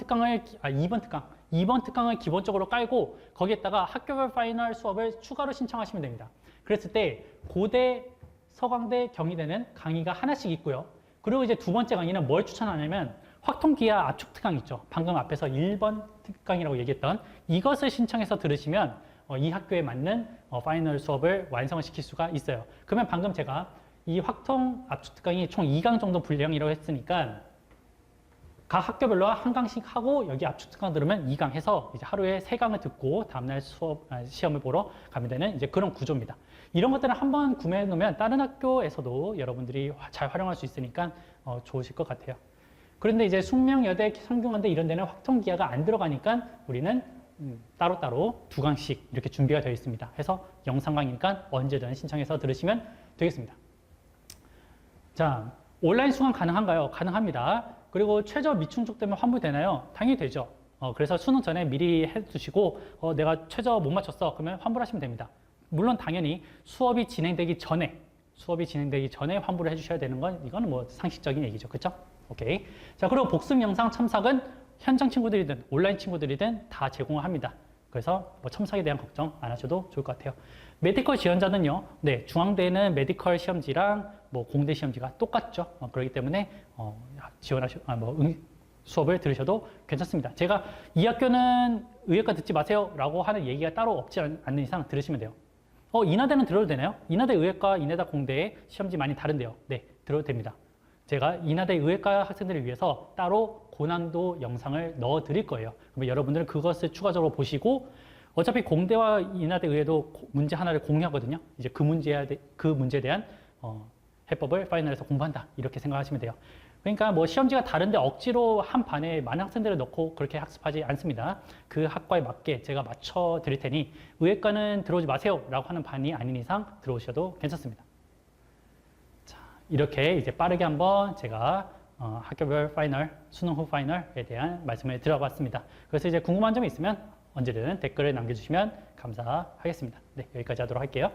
특강을 기본적으로 깔고 거기에다가 학교별 파이널 수업을 추가로 신청하시면 됩니다. 그랬을 때 고대, 서강대, 경희대는 강의가 하나씩 있고요. 그리고 이제 두 번째 강의는 뭘 추천하냐면 확통기하 압축 특강 있죠. 방금 앞에서 1번 특강이라고 얘기했던 이것을 신청해서 들으시면 이 학교에 맞는 파이널 수업을 완성을 시킬 수가 있어요. 그러면 방금 제가 이 확통 압축 특강이 총 2강 정도 분량이라고 했으니까 각 학교별로 한 강씩 하고 여기 압축 특강 들으면 2강 해서 이제 하루에 3강을 듣고 다음날 시험을 보러 가면 되는 이제 그런 구조입니다. 이런 것들은 한번 구매해 놓으면 다른 학교에서도 여러분들이 잘 활용할 수 있으니까 좋으실 것 같아요. 그런데 이제 숙명여대, 성균관대 이런 데는 확통기하가 안 들어가니까 우리는 따로따로 2강씩 이렇게 준비가 되어 있습니다. 해서 영상 강의니까 언제든 신청해서 들으시면 되겠습니다. 자, 온라인 수강 가능한가요? 가능합니다. 그리고 최저 미충족 때문에 환불되나요? 당연히 되죠. 그래서 수능 전에 미리 해두시고 내가 최저 못 맞췄어. 그러면 환불하시면 됩니다. 물론 당연히 수업이 진행되기 전에 환불을 해주셔야 되는 건 이거는 뭐 상식적인 얘기죠. 그렇죠? 오케이. 자, 그리고 복습 영상 첨삭은 현장 친구들이든 온라인 친구들이든 다 제공을 합니다. 그래서 뭐 첨삭에 대한 걱정 안 하셔도 좋을 것 같아요. 메디컬 지원자는요, 네, 중앙대는 메디컬 시험지랑 뭐 공대 시험지가 똑같죠. 그렇기 때문에 수업을 들으셔도 괜찮습니다. 제가 이 학교는 의예과 듣지 마세요라고 하는 얘기가 따로 없지 않는 이상 들으시면 돼요. 인하대는 들어도 되나요? 인하대 의예과, 인하대 공대 시험지 많이 다른데요. 네, 들어도 됩니다. 제가 인하대 의예과 학생들을 위해서 따로 고난도 영상을 넣어 드릴 거예요. 그러면 여러분들은 그것을 추가적으로 보시고 어차피 공대와 인하대 의예도 문제 하나를 공유하거든요. 이제 그 문제에 대한 해법을 파이널에서 공부한다. 이렇게 생각하시면 돼요. 그러니까 뭐 시험지가 다른데 억지로 한 반에 많은 학생들을 넣고 그렇게 학습하지 않습니다. 그 학과에 맞게 제가 맞춰 드릴 테니 의예과는 들어오지 마세요 라고 하는 반이 아닌 이상 들어오셔도 괜찮습니다. 자, 이렇게 이제 빠르게 한번 제가 학교별 파이널, 수능 후 파이널에 대한 말씀을 드려봤습니다. 그래서 이제 궁금한 점이 있으면 언제든 댓글을 남겨주시면 감사하겠습니다. 네, 여기까지 하도록 할게요.